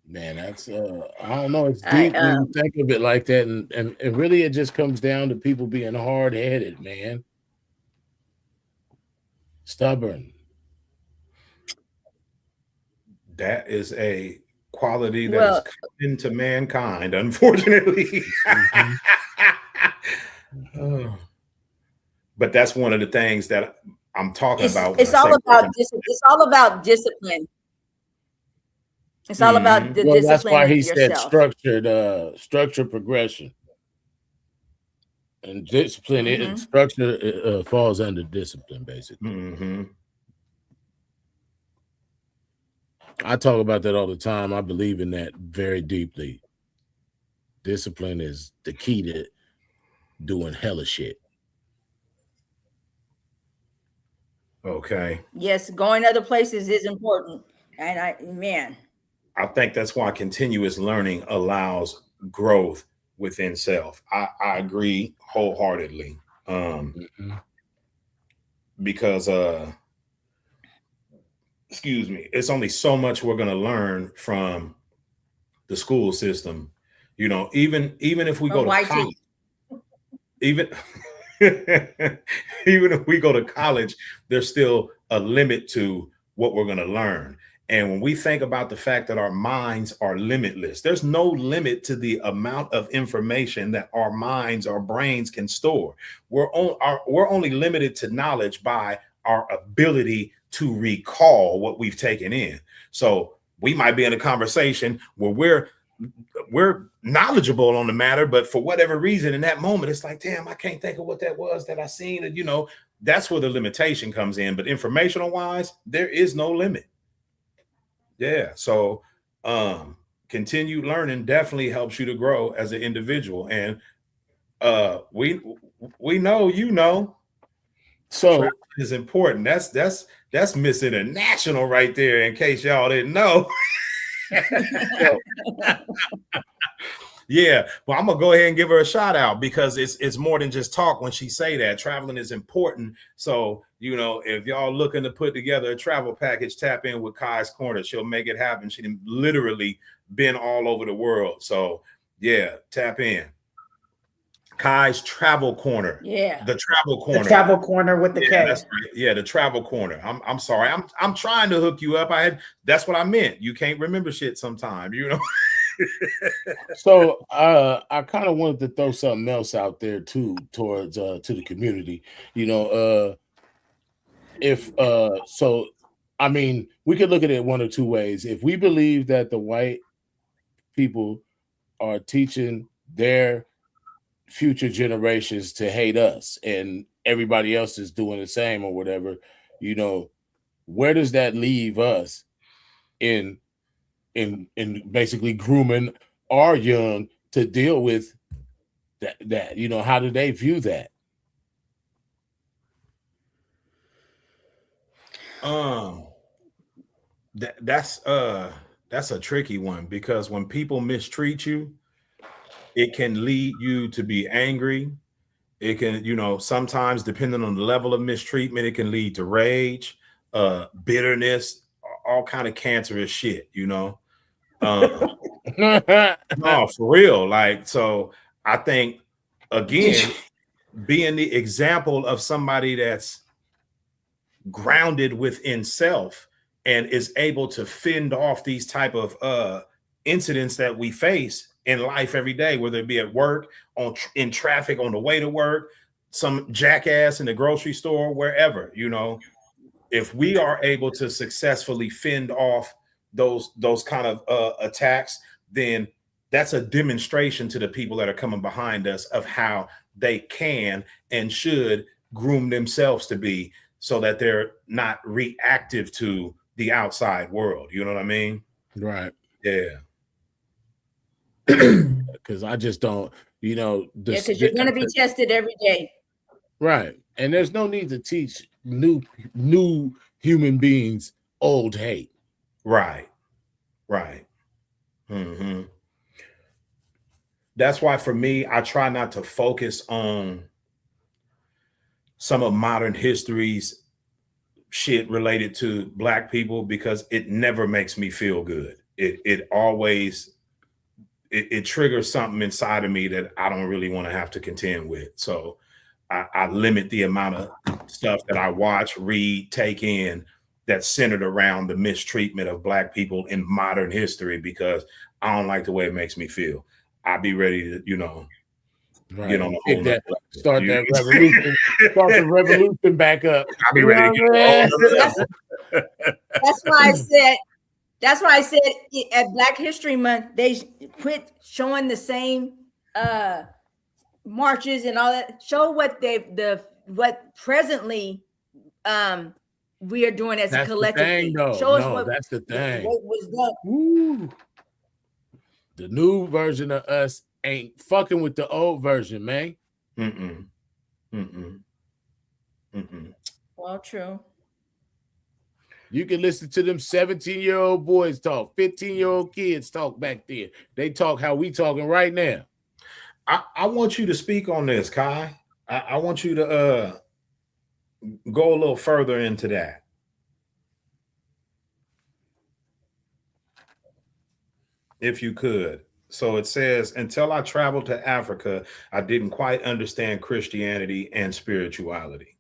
S1: Man, that's I don't know. It's deep when you think of it like that, and really, it just comes down to people being hard-headed, man, stubborn.
S3: That is a quality that is common to mankind, unfortunately. But that's one of the things that I'm talking about.
S4: It's all about discipline. It's all about the discipline.
S1: That's why he
S4: said
S1: structured progression. And discipline, structure falls under discipline, basically. I talk about that all the time. I believe in that very deeply. Discipline is the key to doing hella shit.
S3: Okay.
S4: Yes, going other places is important. And
S3: I think that's why continuous learning allows growth within self. I agree wholeheartedly. Because excuse me, it's only so much we're going to learn from the school system. You know, even if we go to college, even if we go to college, there's still a limit to what we're going to learn. And when we think about the fact that our minds are limitless, there's no limit to the amount of information that our minds, our brains can store. We're only limited to knowledge by our ability to recall what we've taken in. So we might be in a conversation where we're knowledgeable on the matter, but for whatever reason in that moment, it's like, damn, I can't think of what that was that I seen. And, you know, that's where the limitation comes in. But informational wise, there is no limit. Yeah. So continued learning definitely helps you to grow as an individual. And we know, you know, so is important. That's Miss International right there, in case y'all didn't know. Yeah, well, I'm gonna go ahead and give her a shout out because it's more than just talk when she say that. Traveling is important. So, you know, if y'all looking to put together a travel package, tap in with Kai's Corner. She'll make it happen. She's literally been all over the world. So yeah, tap in. Kai's Travel Corner.
S4: Yeah.
S3: The Travel Corner.
S2: The Travel Corner with the K.
S3: That's right. Yeah, the Travel Corner. I'm sorry. I'm trying to hook you up. That's what I meant. You can't remember shit sometime, you know.
S1: So I kind of wanted to throw something else out there too towards to the community. You know, so I mean, we could look at it one or two ways. If we believe that the white people are teaching their future generations to hate us and everybody else is doing the same or whatever, you know, where does that leave us in basically grooming our young to deal with that, you know, how do they view that?
S3: That's a tricky one, because when people mistreat you, it can lead you to be angry. It can, you know, sometimes depending on the level of mistreatment, it can lead to rage, bitterness, all kind of cancerous shit, you know. No, for real. Like, so I think, again, being the example of somebody that's grounded within self and is able to fend off these type of incidents that we face in life every day, whether it be at work, in traffic, on the way to work, some jackass in the grocery store, wherever, if we are able to successfully fend off those kind of attacks, then that's a demonstration to the people that are coming behind us of how they can and should groom themselves to be, so that they're not reactive to the outside world. You know what I mean?
S1: Right.
S3: Yeah.
S1: Because I just don't,
S4: because you're going to be tested every day.
S1: Right. And there's no need to teach new human beings old hate.
S3: Right. Mm-hmm. That's why for me, I try not to focus on some of modern history's shit related to Black people, because it never makes me feel good. It always triggers something inside of me that I don't really want to have to contend with. So I limit the amount of stuff that I watch, read, take in that's centered around the mistreatment of Black people in modern history, because I don't like the way it makes me feel. I'd be ready to,
S1: right,
S3: get on the whole
S1: start that revolution, start the revolution back up.
S3: I'll be ready to get
S4: That's why I said at Black History Month, they quit showing the same marches and all that. Show what what presently we are doing as a collective. Show us what
S1: that's the thing.
S4: What was done.
S1: Woo. The new version of us ain't fucking with the old version, man.
S4: Well, true.
S1: You can listen to them 17-year-old boys talk, 15-year-old kids talk back then. They talk how we talking right now.
S3: I want you to speak on this, Kai. I want you to go a little further into that. If you could. So it says, until I traveled to Africa, I didn't quite understand Christianity and spirituality.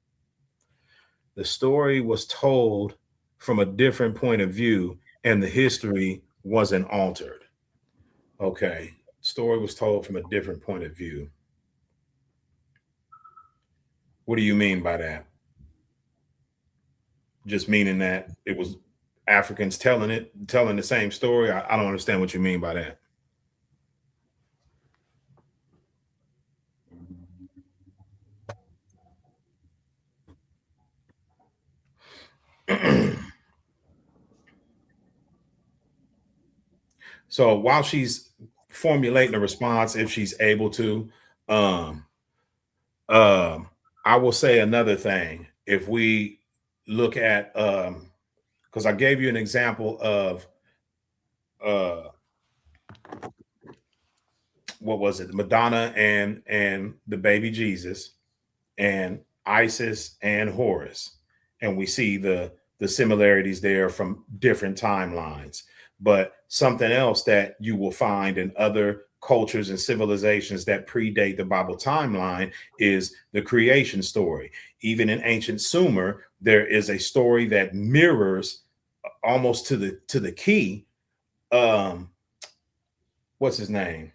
S3: The story was told from a different point of view, and the history wasn't altered. Okay. Story was told from a different point of view. What do you mean by that? Just meaning that it was Africans telling the same story? I don't understand what you mean by that. So while she's formulating a response, if she's able to, I will say another thing. If we look at, because I gave you an example of, what was it? Madonna and the baby Jesus, and Isis and Horus, and we see the similarities there from different timelines. But something else that you will find in other cultures and civilizations that predate the Bible timeline is the creation story. Even in ancient Sumer, there is a story that mirrors almost to the key. What's his name?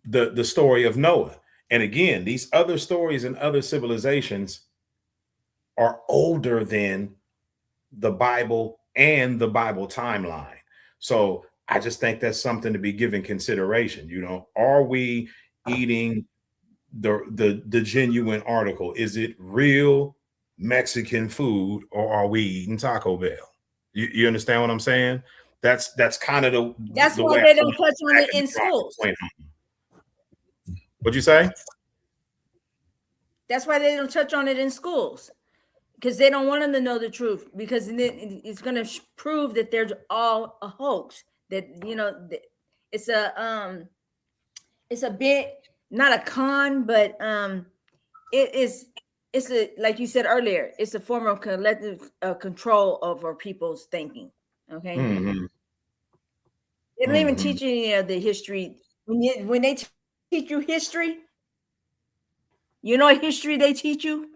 S3: The story of Noah. And again, these other stories and other civilizations are older than the Bible and the Bible timeline. So I just think that's something to be given consideration. Are we eating the genuine article? Is it real Mexican food, or are we eating Taco Bell? You understand what I'm saying? That's kind of
S4: that's why they don't touch on it in schools.
S3: What'd you say?
S4: That's why they don't touch on it in schools, because they don't want them to know the truth, because it's going to prove that they're all a hoax. That it's a bit, not a con, but it's a, like you said earlier, it's a form of collective control over people's thinking. Okay.
S3: Mm-hmm.
S4: They don't even teach you any of the history. When they teach you history, what history they teach you?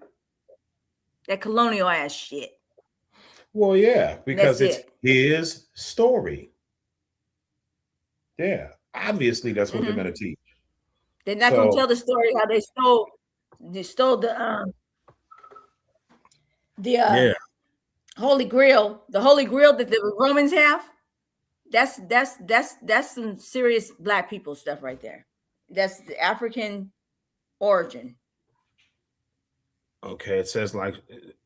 S4: That colonial ass shit.
S3: Well, yeah, because
S4: That's
S3: it's
S4: it.
S3: his story. Yeah, obviously that's what they're
S4: Mhm.
S3: going to teach.
S4: They're not going to
S3: So
S4: tell the story how they stole the
S3: yeah,
S4: Holy Grail, the Holy Grail that the Romans have. That's some serious Black people stuff right there. That's the African origin.
S3: okay. It says like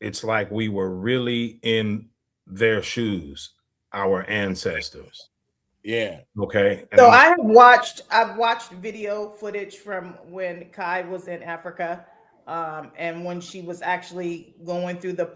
S3: it's like we were really in their shoes, our ancestors.
S1: Yeah.
S3: Okay, and
S2: So
S3: I'm
S2: I've watched video footage from when Kai was in Africa, and when she was actually going through the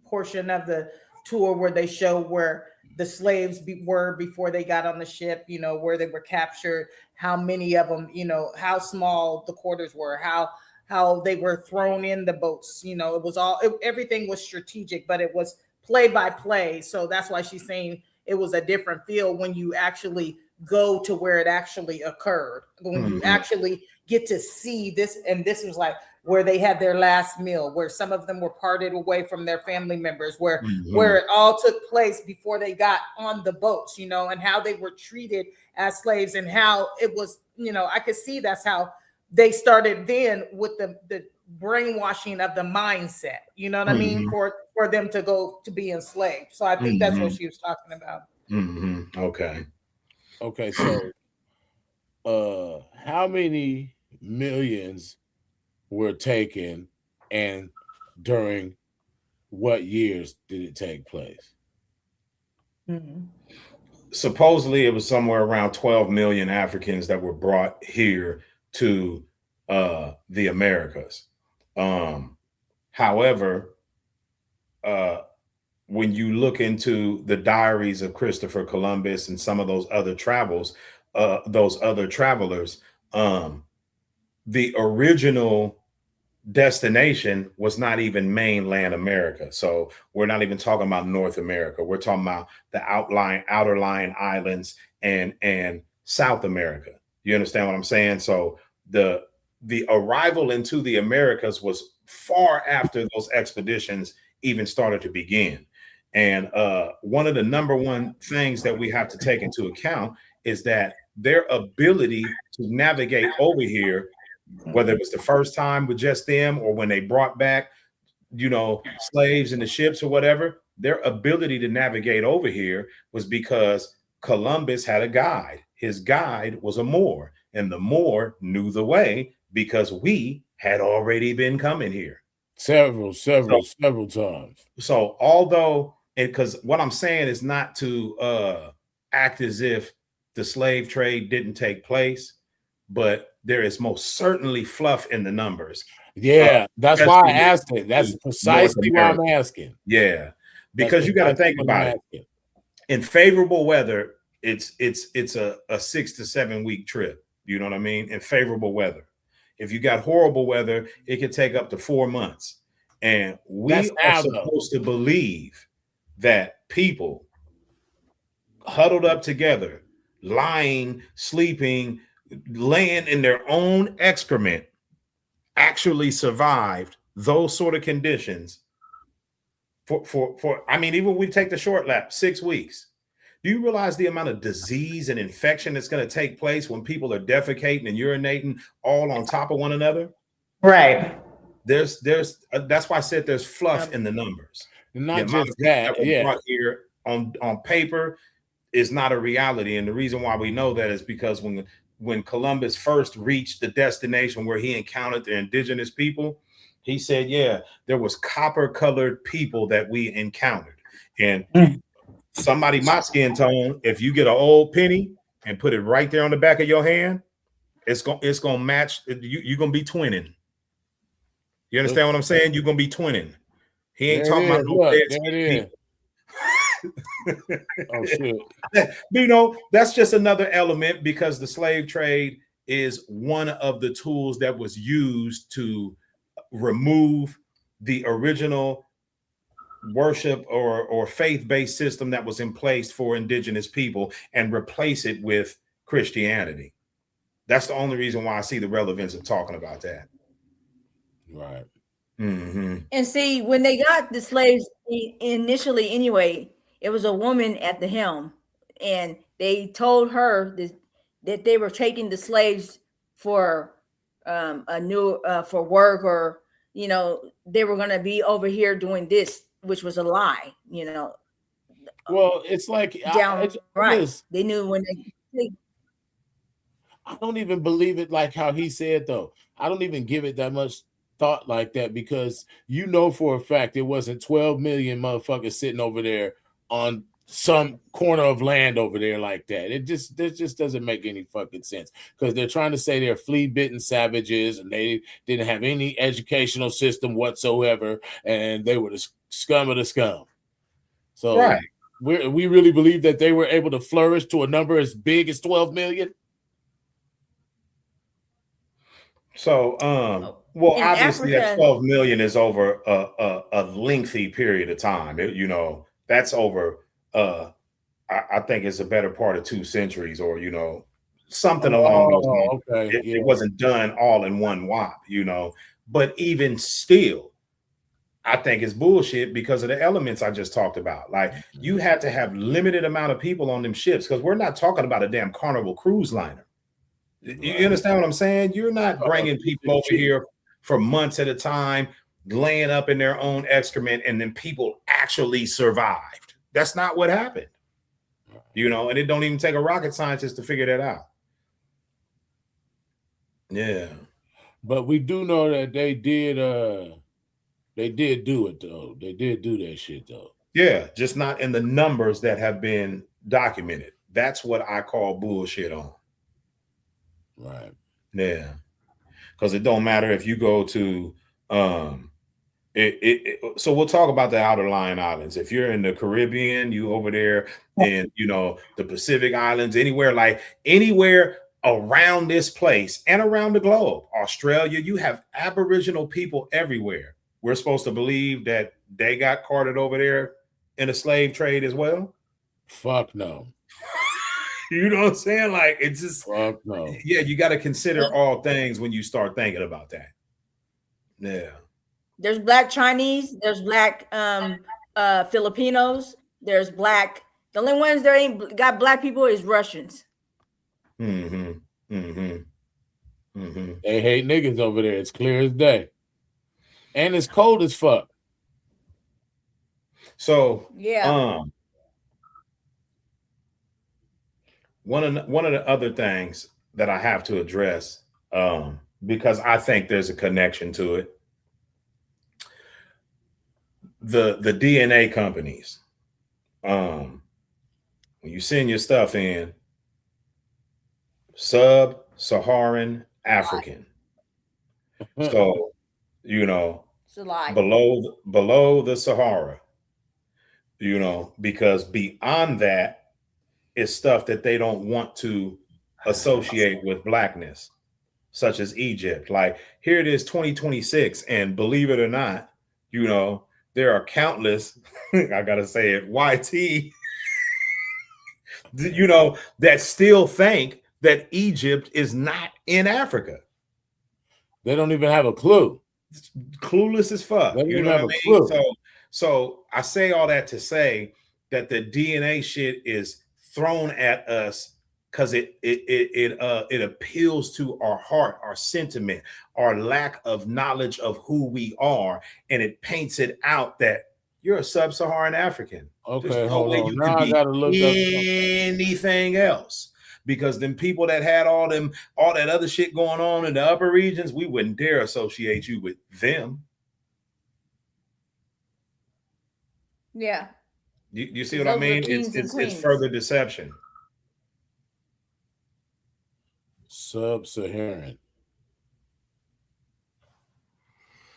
S2: portion of the tour where they show where the slaves were before they got on the ship, you know, where they were captured, how many of them, you know, how small the quarters were, how they were thrown in the boats, you know, it was everything was strategic, but it was play by play. So that's why she's saying it was a different feel when you actually go to where it actually occurred, when you
S3: Mhm,
S2: actually get to see this. And this was like where they had their last meal, where some of them were parted away from their family members, where
S3: mhm,
S2: it all took place before they got on the boats, you know, and how they were treated as slaves, and how it was, you know, I could see that's how they started then with the brainwashing of the mindset, you know what I mean,
S3: mhm,
S2: for them to go to be enslaved. So I think that's what
S3: mhm,
S2: she was talking about.
S3: mhm. Okay.
S1: Okay. So, how many millions were taken, and during what years did it take place?
S2: Mhm.
S3: Supposedly, it was somewhere around 12 million Africans that were brought here to the Americas. Um, However, uh, when you look into the diaries of Christopher Columbus and some of those other travelers, um, the original destination was not even mainland America. So we're not even talking about North America. We're talking about the outer lying islands and South America. You understand what I'm saying? So the arrival into the Americas was far after those expeditions even started to begin. And one of the number one things that we have to take into account is that their ability to navigate over here, whether it was the first time with just them or when they brought back, you know, slaves in the ships or whatever, their ability to navigate over here was because Columbus had a guide. His guide was a Moor, and the Moor knew the way because we had already been coming here.
S1: Several,
S3: So,
S1: several, several times.
S3: so although, because what I'm saying is not to act as if the slave trade didn't take place, but there is most certainly fluff in the numbers, uh,
S1: Yeah, that's why I
S3: especially
S1: asked it. That's
S3: to North
S1: precisely why
S3: America.
S1: I'm asking.
S3: Yeah,
S1: That's
S3: because you got to
S1: precisely
S3: think
S1: what I'm
S3: about it.
S1: asking.
S3: In favorable weather, it's a 6 to 7 week trip. You know what I mean? In favorable weather. If you got horrible weather, it could take up to 4 months. And we
S1: That's
S3: are
S1: now though.
S3: supposed to believe that people huddled up together, lying, sleeping, laying in their own excrement, actually survived those sort of conditions for I mean, even when we take the short lap, 6 weeks. Do you realize the amount of disease and infection that's going to take place when people are defecating and urinating all on top of one another?
S2: Right.
S3: There's that's why I said there's fluff
S2: Um,
S3: in the numbers. The
S1: Not
S3: amount
S1: just
S3: of people
S1: that.
S3: that were
S1: Yeah.
S3: brought here on paper is not a reality, and the reason why we know that is because when Columbus first reached the destination where he encountered the indigenous people, he said, "Yeah, there was copper-colored people that we encountered." And somebody my skin tone, if you get an old penny and put it right there on the back of your hand, it's gonna match. You're gonna be twinning. You understand what I'm saying? You're gonna be twinning. He ain't
S1: There it
S3: talking about
S1: is.
S3: no
S1: Look,
S3: dead
S1: there it
S3: skin
S1: is.
S3: people.
S1: Oh shit.
S3: You know, that's just another element because the slave trade is one of the tools that was used to remove the original worship or faith-based system that was in place for indigenous people and replace it with Christianity. That's the only reason why I see the relevance of talking about that.
S1: Right.
S3: Mm-hmm.
S4: And see, when they got the slaves initially anyway, it was a woman at the helm, and they told her that they were taking the slaves for a new for work, or they were going to be over here doing this, which was a lie.
S1: Well, it's like
S4: Downright, they knew when they.
S1: I don't even believe it like how he said though. I don't even give it that much thought like that, because for a fact it wasn't 12 million motherfuckers sitting over there on some corner of land over there like that. That just doesn't make any fucking sense, because they're trying to say they're flea-bitten savages and they didn't have any educational system whatsoever, and they were the scum of the scum. So
S3: Right.
S1: we really believe that they were able to flourish to a number as big as 12 million.
S3: So, well,
S4: In
S3: obviously that
S4: Africa-
S3: 12 million is over a lengthy period of time. That's over, I think it's a better part of 2 centuries, or, something along those lines.
S1: Okay.
S3: It wasn't done all in one whop, but even still, I think it's bullshit because of the elements I just talked about. Like, you had to have limited amount of people on them ships, because we're not talking about a damn Carnival cruise liner. You understand what I'm saying? You're not bringing people over here for months at a time, laying up in their own excrement, and then people actually survived. That's not what happened. And it don't even take a rocket scientist to figure that out. Yeah.
S1: But we do know that they did do it though. They did do that shit though.
S3: Yeah, just not in the numbers that have been documented. That's what I call bullshit on.
S1: Right.
S3: Yeah. Because it don't matter if you go to so we'll talk about the outerlying islands. If you're in the Caribbean, you over there in the Pacific Islands, anywhere around this place and around the globe, Australia, you have Aboriginal people everywhere. We're supposed to believe that they got carted over there in a slave trade as well?
S1: Fuck no.
S3: You know what I'm saying? Like, it's just,
S1: fuck no.
S3: Yeah, you got to consider all things when you start thinking about that. Yeah.
S4: There's Black Chinese, there's Black Filipinos, there's Black. The only ones that ain't got Black people is Russians.
S1: They hate niggas over there. It's clear as day. And it's cold as fuck.
S3: So
S4: yeah.
S3: One of the other things that I have to address, because I think there's a connection to it, the DNA companies. When you send your stuff in, sub-Saharan African. So,
S4: it's a lie.
S3: below the Sahara, because beyond that is stuff that they don't want to associate with Blackness, such as Egypt. Like, here it is 2026, and believe it or not, there are countless, I gotta say it, YT, that still think that Egypt is not in Africa.
S1: They don't even have a clue.
S3: It's clueless as fuck.
S1: They don't even have a clue.
S3: So I say all that to say that the DNA shit is thrown at us because it appeals to our heart, our sentiment, our lack of knowledge of who we are, and it paints it out that you're a sub-Saharan African.
S1: Okay,
S3: There's no
S1: hold
S3: way
S1: on.
S3: you
S1: Now
S3: can
S1: I gotta look
S3: be
S1: up
S3: anything else. Because them people that had all that other shit going on in the upper regions, we wouldn't dare associate you with them.
S4: Yeah.
S3: You see what I mean? It's further deception.
S1: Sub-Saharan.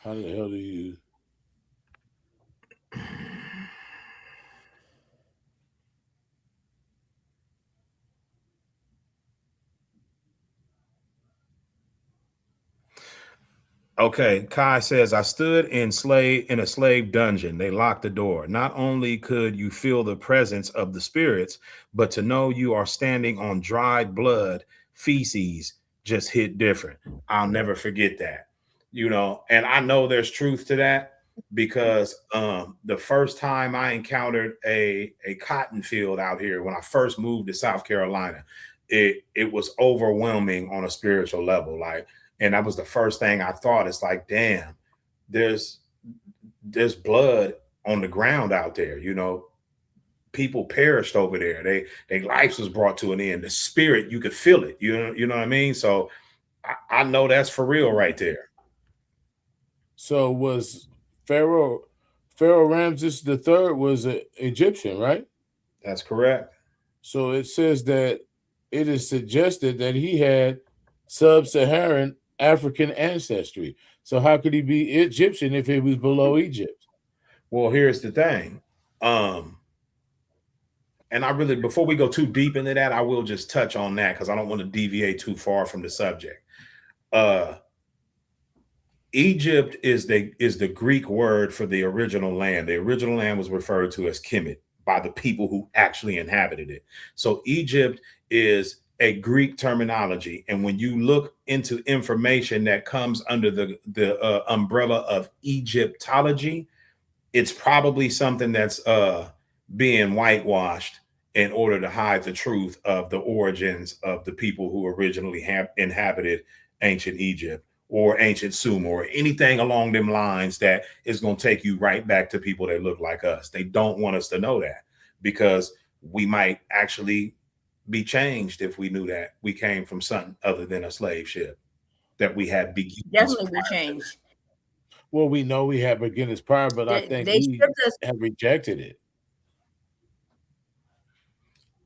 S1: How the hell do you?
S3: Okay, Kai says, I stood in a slave dungeon. They locked the door. Not only could you feel the presence of the spirits, but to know you are standing on dried blood, feces, just hit different. I'll never forget that. And I know there's truth to that. because the first time I encountered a cotton field out here when I first moved to South Carolina, it was overwhelming on a spiritual level. Like, and that was the first thing I thought. It's like, damn, there's blood on the ground out there. You know, people perished over there. Their lives was brought to an end. The spirit, you could feel it. You know what I mean? So I know that's for real right there.
S1: So was Pharaoh Ramses III was an Egyptian, right?
S3: That's correct.
S1: So it says that it is suggested that he had sub-Saharan African ancestry. So how could he be Egyptian if he was below Egypt?
S3: Well, here's the thing. And I really, before we go too deep into that, I will just touch on that because I don't want to deviate too far from the subject. Egypt is the Greek word for the original land. The original land was referred to as Kemet by the people who actually inhabited it. So Egypt is a Greek terminology. And when you look into information that comes under the umbrella of Egyptology, it's probably something that's being whitewashed in order to hide the truth of the origins of the people who originally inhabited ancient Egypt or ancient Sumer or anything along them lines that is going to take you right back to people that look like us. They don't want us to know that because we might actually be changed if we knew that we came from something other than a slave ship, that we had beginnings.
S4: Definitely be changed.
S1: Well, we know we have beginners prior, but I think we have rejected it.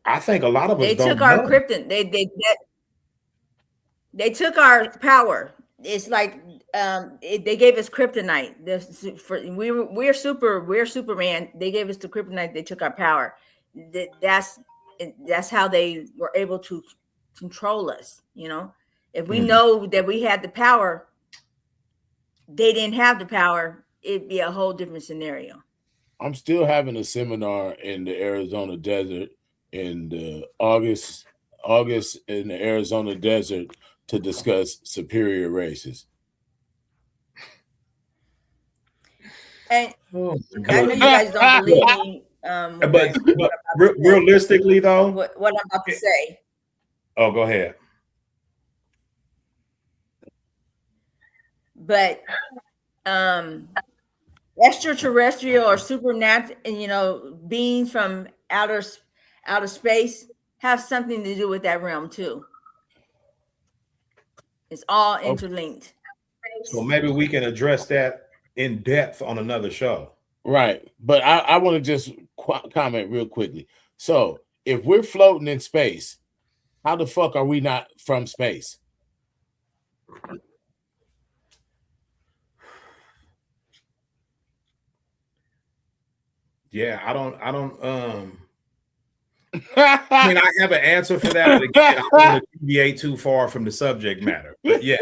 S3: I think a lot of us
S4: they
S3: don't
S4: took our
S3: know.
S4: krypton. They took our power. It's like they gave us kryptonite. We're Superman. They gave us the kryptonite. They took our power. That's how they were able to control us. You know, if we know that we had the power, they didn't have the power, it'd be a whole different scenario.
S1: I'm still having a seminar in the Arizona desert in August in the Arizona desert to discuss superior races.
S4: And I know you guys don't believe me.
S3: But realistically, though,
S4: what I'm about to say.
S3: Oh, go ahead.
S4: But extraterrestrial or supernatural, beings from outer space have something to do with that realm too. It's all interlinked.
S3: So maybe we can address that in depth on another show.
S1: Right. But I want to just comment real quickly. So if we're floating in space, how the fuck are we not from space?
S3: Yeah, I don't I mean, I have an answer for that, but again, I don't want to deviate too far from the subject matter. But yes,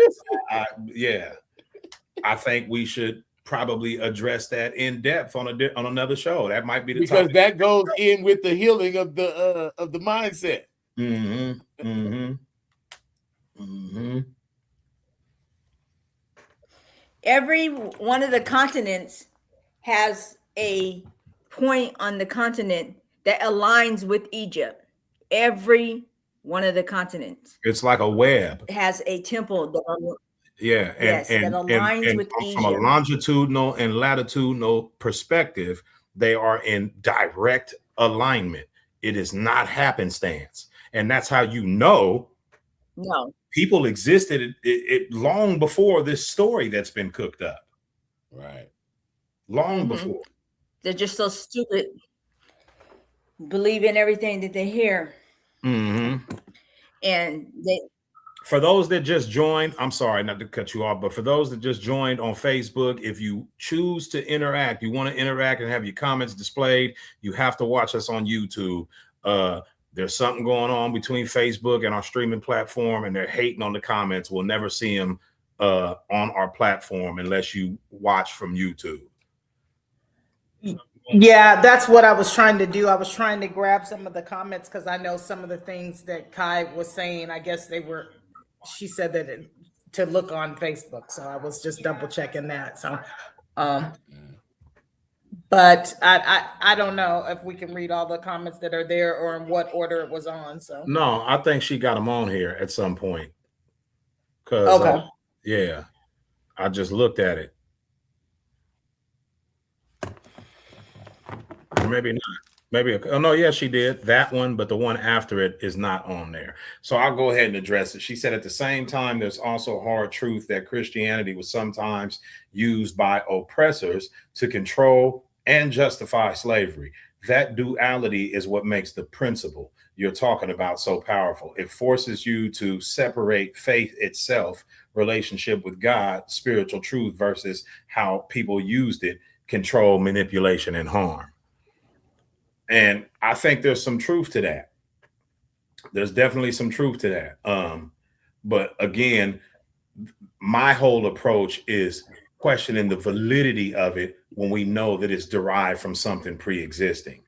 S3: I think we should probably address that in depth on another show. That might be the
S1: because
S3: topic.
S1: That goes in with the healing of the mindset.
S4: Every one of the continents has a point on the continent that aligns with Egypt. Every one of the continents.
S3: It's like a web.
S4: It has a temple that
S3: that
S4: aligns with Egypt.
S3: From a longitudinal and latitudinal perspective, they are in direct alignment. It is not happenstance. And that's how you know people existed it long before this story that's been cooked up.
S1: Right.
S3: Long before.
S4: They're just so stupid. Believe in everything that they hear. And
S3: for those that just joined, I'm sorry not to cut you off, but for those that just joined on Facebook, if you choose to interact, you want to interact and have your comments displayed, you have to watch us on YouTube. There's something going on between Facebook and our streaming platform, and they're hating on the comments. We'll never see them on our platform unless you watch from YouTube.
S2: Yeah, that's what I was trying to do. I was trying to grab some of the comments because I know some of the things that Kai was saying. I guess she said that to look on Facebook. So I was just double checking that. So But I don't know if we can read all the comments that are there or in what order it was on. So
S3: No, I think she got them on here at some point. Cause
S2: okay.
S3: yeah, I just looked at it. Or maybe not. Maybe oh no, yeah, she did that one, but the one after it is not on there. So I'll go ahead and address it. She said at the same time, there's also hard truth that Christianity was sometimes used by oppressors to control and justify slavery. That duality is what makes the principle you're talking about so powerful. It forces you to separate faith itself, relationship with God, spiritual truth versus how people used it, control, manipulation, and harm. And I think there's some truth to that. There's definitely some truth to that. But again, my whole approach is questioning the validity of it when we know that it's derived from something pre-existing.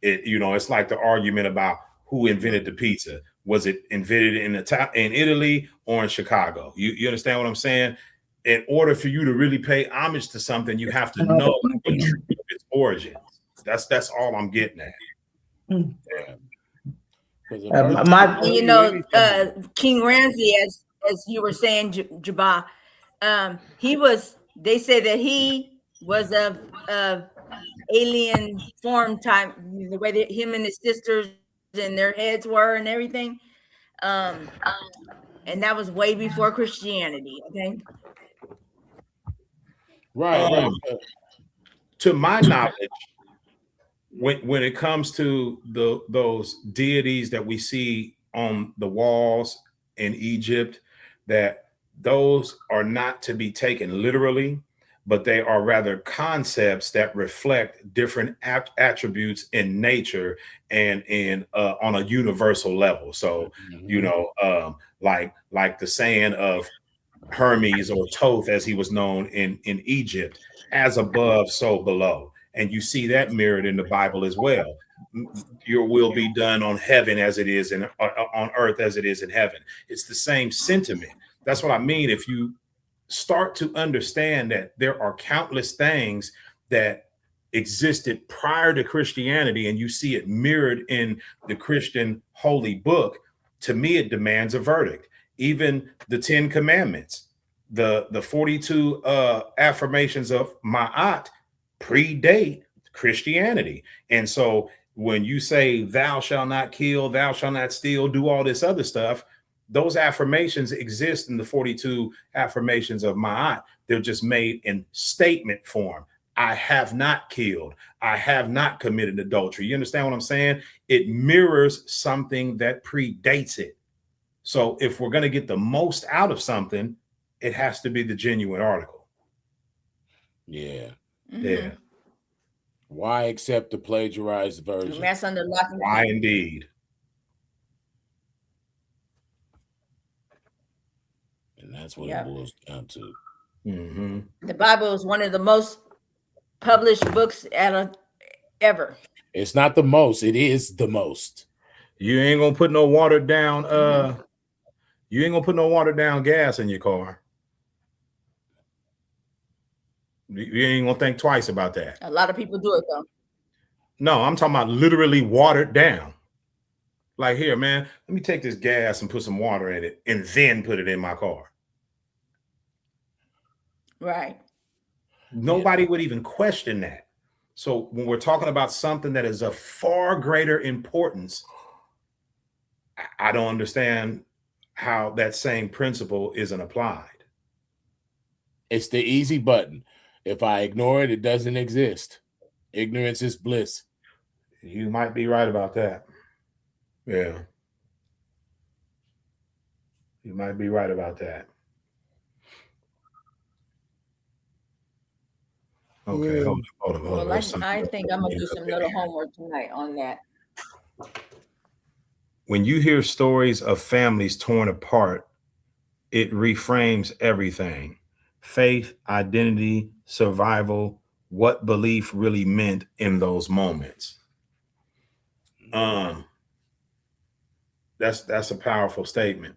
S3: It's like the argument about who invented the pizza. Was it invented in Italy or in Chicago? You understand what I'm saying? In order for you to really pay homage to something, you have to know its origins. That's all I'm getting at.
S4: King Ramsey, as you were saying, Jabba, they say that he was of alien form type, the way that him and his sisters and their heads were and everything. And that was way before Christianity. Okay.
S1: Right.
S3: To my knowledge, when it comes to those deities that we see on the walls in Egypt, that those are not to be taken literally, but they are rather concepts that reflect different attributes in nature and in on a universal level. So, like the saying of Hermes, or Thoth, as he was known in Egypt, as above, so below. And you see that mirrored in the Bible as well. Your will be done on heaven as it is on earth as it is in heaven. It's the same sentiment. That's what I mean. If you start to understand that there are countless things that existed prior to Christianity, and you see it mirrored in the Christian holy book, to me, it demands a verdict. Even the 10 Commandments, the 42 affirmations of Ma'at predate Christianity. And so when you say thou shalt not kill, thou shalt not steal, do all this other stuff, those affirmations exist in the 42 affirmations of Ma'at. They're just made in statement form. I have not killed. I have not committed adultery. You understand what I'm saying? It mirrors something that predates it. So if we're going to get the most out of something, it has to be the genuine article.
S1: Yeah.
S4: Mm-hmm.
S3: Yeah.
S1: Why accept the plagiarized version?
S4: That's under lock and key.
S3: Why indeed?
S1: And that's what it boils down to.
S3: Mm-hmm.
S4: The Bible is one of the most published books ever.
S1: It's not the most, it is the most.
S3: You ain't gonna put no watered down you ain't gonna put no watered down gas in your car. You ain't gonna think twice about that.
S4: A lot of people do it though.
S3: No, I'm talking about literally watered down. Like, here, man, let me take this gas and put some water in it and then put it in my car.
S4: Right.
S3: Nobody would even question that. So when we're talking about something that is of far greater importance, I don't understand how that same principle isn't applied.
S1: It's the easy button. If I ignore it, it doesn't exist. Ignorance is bliss.
S3: You might be right about that. Yeah. You might be right about that. Okay, hold on.
S4: Well, I think I'm gonna do some little homework tonight on that.
S3: When you hear stories of families torn apart, it reframes everything: faith, identity, survival, what belief really meant in those moments. That's a powerful statement.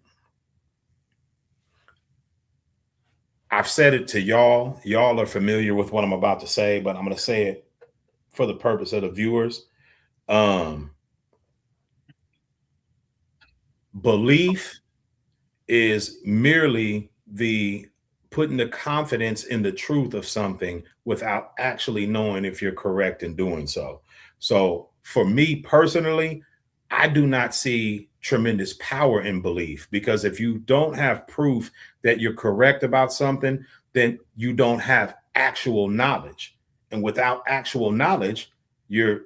S3: I've said it to y'all. Y'all are familiar with what I'm about to say, but I'm going to say it for the purpose of the viewers. Belief is merely the putting the confidence in the truth of something without actually knowing if you're correct in doing so. So for me personally, I do not see tremendous power in belief, because if you don't have proof that you're correct about something, then you don't have actual knowledge. And without actual knowledge, the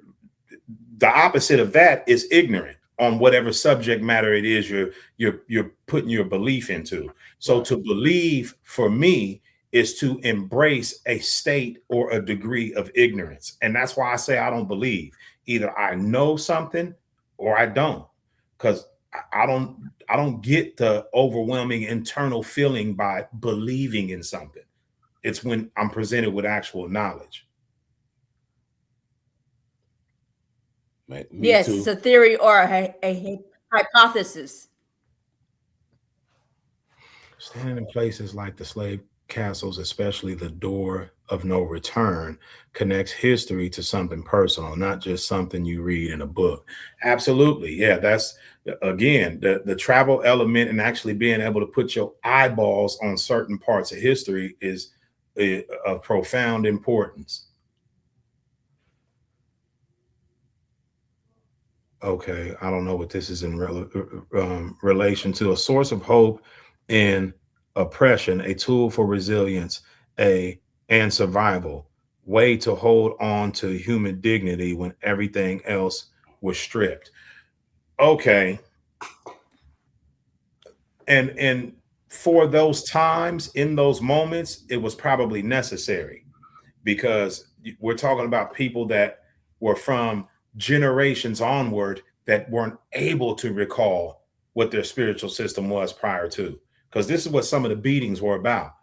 S3: opposite of that is ignorant on whatever subject matter it is you're putting your belief into. So to believe for me is to embrace a state or a degree of ignorance. And that's why I say I don't believe. Either I know something or I don't, because I don't get the overwhelming internal feeling by believing in something. It's when I'm presented with actual knowledge.
S1: Me
S4: Yes,
S1: too.
S4: it's a theory or a hypothesis.
S3: Standing in places like the slave castles, especially the door of no return, connects history to something personal, not just something you read in a book. Absolutely. Yeah, that's, again, the travel element and actually being able to put your eyeballs on certain parts of history is of profound importance. Okay, I don't know what this is in relation to. A source of hope in oppression, a tool for resilience, and survival, way to hold on to human dignity when everything else was stripped. Okay. And for those times, in those moments, it was probably necessary, because we're talking about people that were from generations onward that weren't able to recall what their spiritual system was prior to, because this is what some of the beatings were about.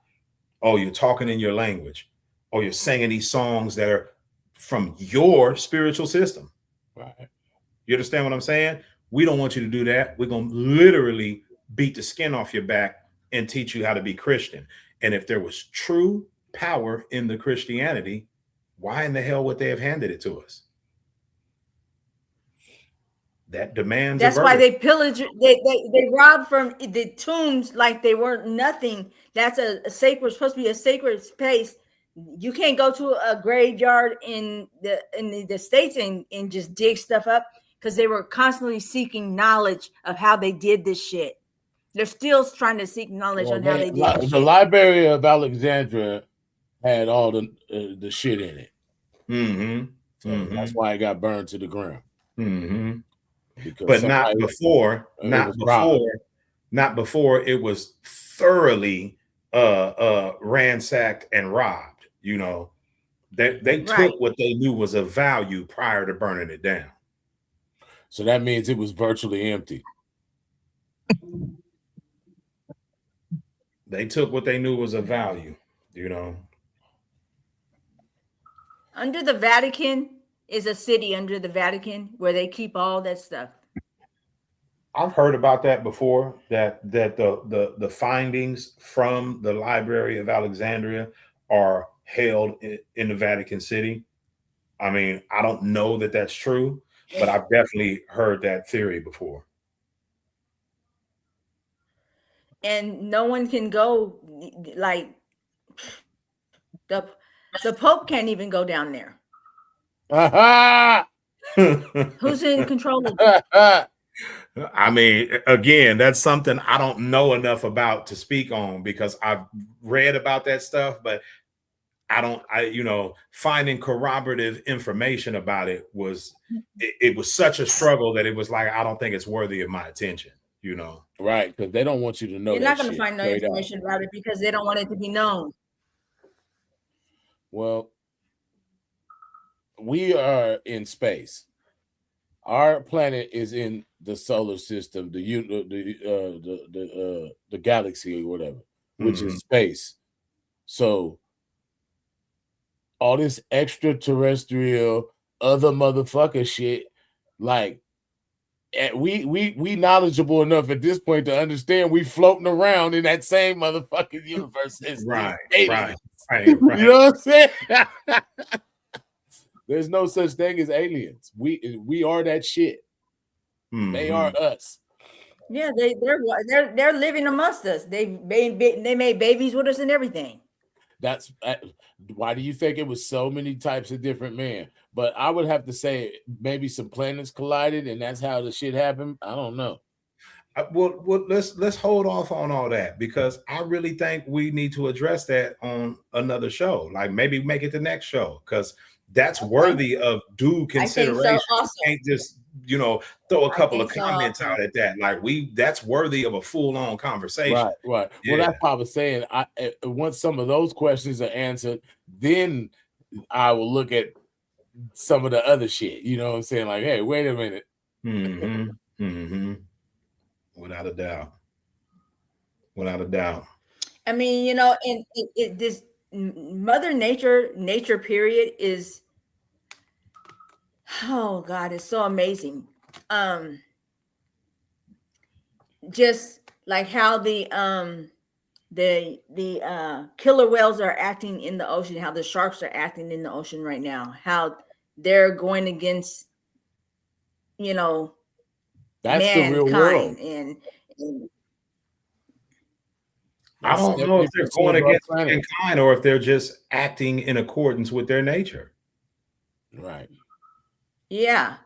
S3: Oh, you're talking in your language, or you're singing these songs that are from your spiritual system.
S1: Right.
S3: You understand what I'm saying? We don't want you to do that. We're going to literally beat the skin off your back and teach you how to be Christian. And if there was true power in the Christianity, why in the hell would they have handed it to us? That demands.
S4: That's why they pillage. They robbed from the tombs like they weren't nothing. That's a sacred, supposed to be a sacred space. You can't go to a graveyard in the States and just dig stuff up, because they were constantly seeking knowledge of how they did this shit. They're still trying to seek knowledge on how they did this
S1: the
S4: shit.
S1: Library of Alexandria had all the shit in it.
S3: Mm-hmm.
S1: So that's why it got burned to the ground.
S3: Mm-hmm. But not before it was thoroughly ransacked and robbed. You know, they took what they knew was of value prior to burning it down.
S1: So that means it was virtually empty.
S3: They took what they knew was of value, you know.
S4: Under the Vatican is a city under the Vatican where they keep all that stuff.
S3: I've heard about that before, that the findings from the Library of Alexandria are held in the Vatican City. I mean, I don't know that that's true, but I've definitely heard that theory before.
S4: And no one can go, like the Pope can't even go down there. Who's in control of it?
S3: I mean, again, that's something I don't know enough about to speak on, because I've read about that stuff, but finding corroborative information about it was such a struggle that it was like, I don't think it's worthy of my attention, you know?
S1: Right, because they don't want you to know.
S4: You're not going to find no information about it because they don't want it to be known.
S1: Well, we are in space. Our planet is in the solar system, the galaxy or whatever, which is space. So all this extraterrestrial other motherfucker shit, like we knowledgeable enough at this point to understand we floating around in that same motherfucking universe.
S3: Right.
S1: You know what I'm saying? There's no such thing as aliens. We are that shit. They are us.
S4: Yeah, they're living amongst us. They made babies with us and everything.
S1: That's why do you think it was so many types of different men? But I would have to say maybe some planets collided, and that's how the shit happened. I don't know.
S3: Well, let's hold off on all that, because I really think we need to address that on another show. Like maybe make it the next show, because that's worthy of due consideration.
S4: I think so also.
S3: You can't just throw a couple of comments out at that. Like that's worthy of a full-on conversation.
S1: Right.
S3: Yeah.
S1: Well, that's what I was saying. Once some of those questions are answered, then I will look at some of the other shit. You know what I'm saying? Like, hey, wait a minute.
S3: Without a doubt.
S4: I mean, this Mother Nature period is, oh God, it's so amazing. Just like how the killer whales are acting in the ocean, how the sharks are acting in the ocean right now, how they're going against,
S1: that's
S4: mankind,
S1: the real world.
S4: and
S3: I don't know if they're going against mankind or if they're just acting in accordance with their nature.
S1: Right.
S4: Yeah.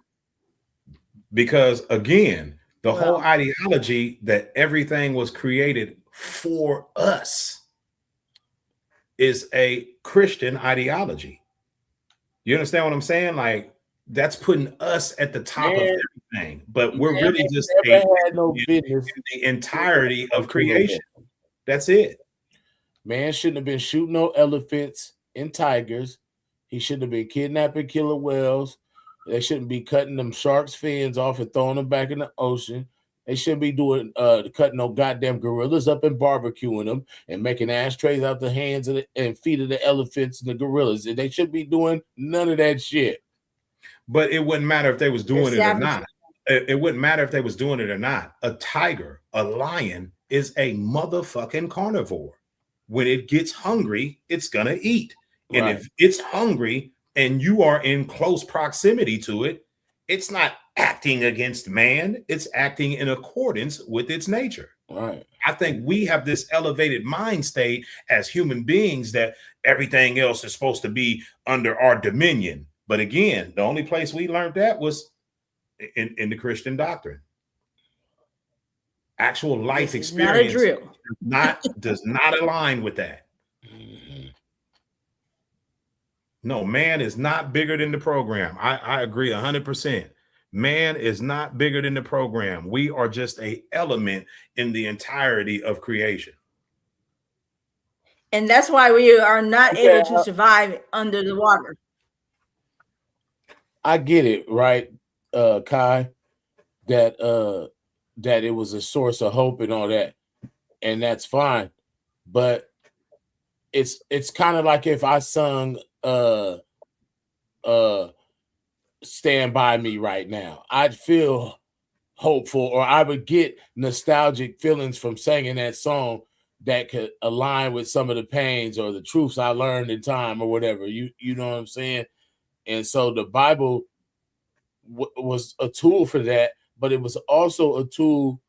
S3: Because again, the whole ideology that everything was created for us is a Christian ideology. You understand what I'm saying? Like, that's putting us at the top of everything, but we're really just the entirety of creation. That's it.
S1: Man shouldn't have been shooting no elephants and tigers. He shouldn't have been kidnapping killer whales. They shouldn't be cutting them sharks' fins off and throwing them back in the ocean. They shouldn't be doing cutting no goddamn gorillas up and barbecuing them and making ashtrays out the hands and feet of the elephants and the gorillas. They should be doing none of that shit.
S3: But it wouldn't matter if they was doing it or not. It wouldn't matter if they was doing it or not. A tiger, a lion is a motherfucking carnivore. When it gets hungry, it's gonna eat. And if it's hungry and you are in close proximity to it, it's not acting against man. It's acting in accordance with its nature.
S1: Right.
S3: I think we have this elevated mind state as human beings that everything else is supposed to be under our dominion. But again, the only place we learned that was in the Christian doctrine. Actual life experience does not align with that. No, man is not bigger than the program. I agree 100%. Man is not bigger than the program. We are just an element in the entirety of creation.
S4: And that's why we are not able to survive under the water.
S1: I get it, right, Kai, that it was a source of hope and all that, and that's fine. But it's kind of like if I sung Stand By Me right now, I'd feel hopeful, or I would get nostalgic feelings from singing that song that could align with some of the pains or the truths I learned in time or whatever. You know what I'm saying? And so the Bible was a tool for that, but it was also a tool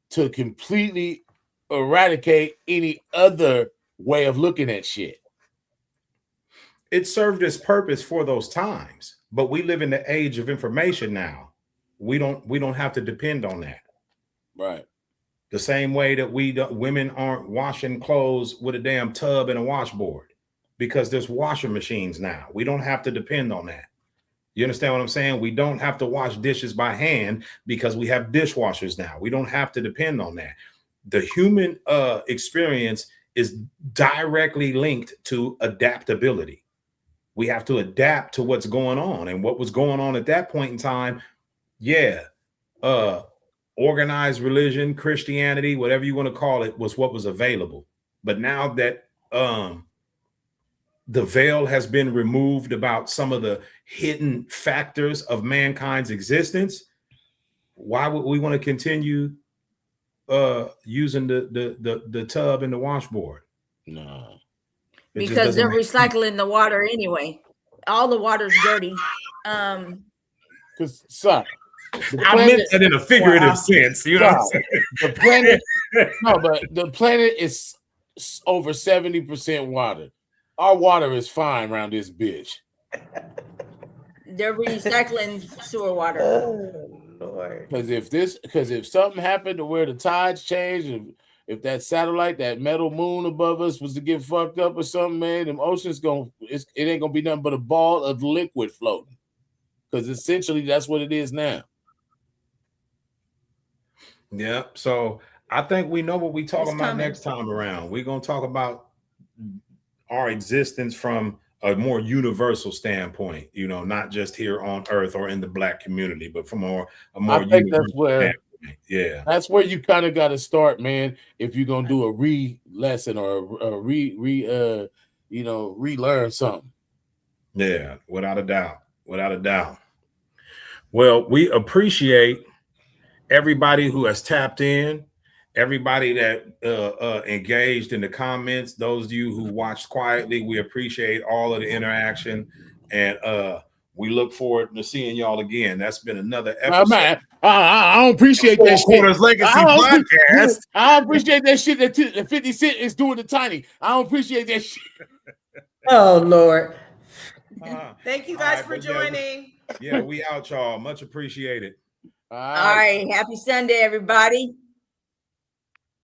S1: to completely eradicate any other way of looking at shit.
S3: It served its purpose for those times, but we live in the age of information now. We don't have to depend on that.
S1: Right.
S3: The same way that women aren't washing clothes with a damn tub and a washboard, because there's washing machines now. We don't have to depend on that. You understand what I'm saying? We don't have to wash dishes by hand because we have dishwashers now. We don't have to depend on that. The human experience is directly linked to adaptability. We have to adapt to what's going on, and what was going on at that point in time. Yeah. Organized religion, Christianity, whatever you want to call it, was what was available. But now that the veil has been removed about some of the hidden factors of mankind's existence, why would we want to continue using the tub and the washboard?
S1: No.
S4: Because they're recycling the water anyway. all the water's dirty.
S1: Because son,
S3: I meant that in a figurative sense. You know what I'm saying?
S1: the planet, no, but the planet is over 70% water. Our water is fine around this bitch.
S4: They're recycling sewer water.
S2: Oh Lord.
S1: Because if something happened to where the tides change, if that satellite, that metal moon above us was to get fucked up or something, man, them oceans it ain't gonna be nothing but a ball of liquid floating. Because essentially that's what it is now.
S3: Yeah. So I think we know what we're talking
S4: It's
S3: about
S4: coming.
S3: next time around. We're gonna talk about our existence from a more universal standpoint, you know, not just here on Earth or in the Black community, but from a more
S1: I think
S3: universal
S1: that's where
S3: standpoint. Yeah.
S1: that's where you kind of got to start, man. If you're gonna do a re-lesson or a relearn something.
S3: Yeah, without a doubt. Without a doubt. Well, we appreciate everybody who has tapped in, everybody that engaged in the comments, those of you who watched quietly, we appreciate all of the interaction, and we look forward to seeing y'all again. That's been another episode.
S1: Man, I don't appreciate that shit.
S3: Corners Legacy Podcast.
S1: I don't appreciate that shit that 50 Cent is doing to Tiny. I don't appreciate that shit.
S2: Oh Lord. Thank you
S3: All
S2: guys
S3: right,
S2: for
S3: but yeah,
S2: joining.
S3: Yeah, we out, y'all. Much appreciated.
S4: All right. Happy Sunday, everybody.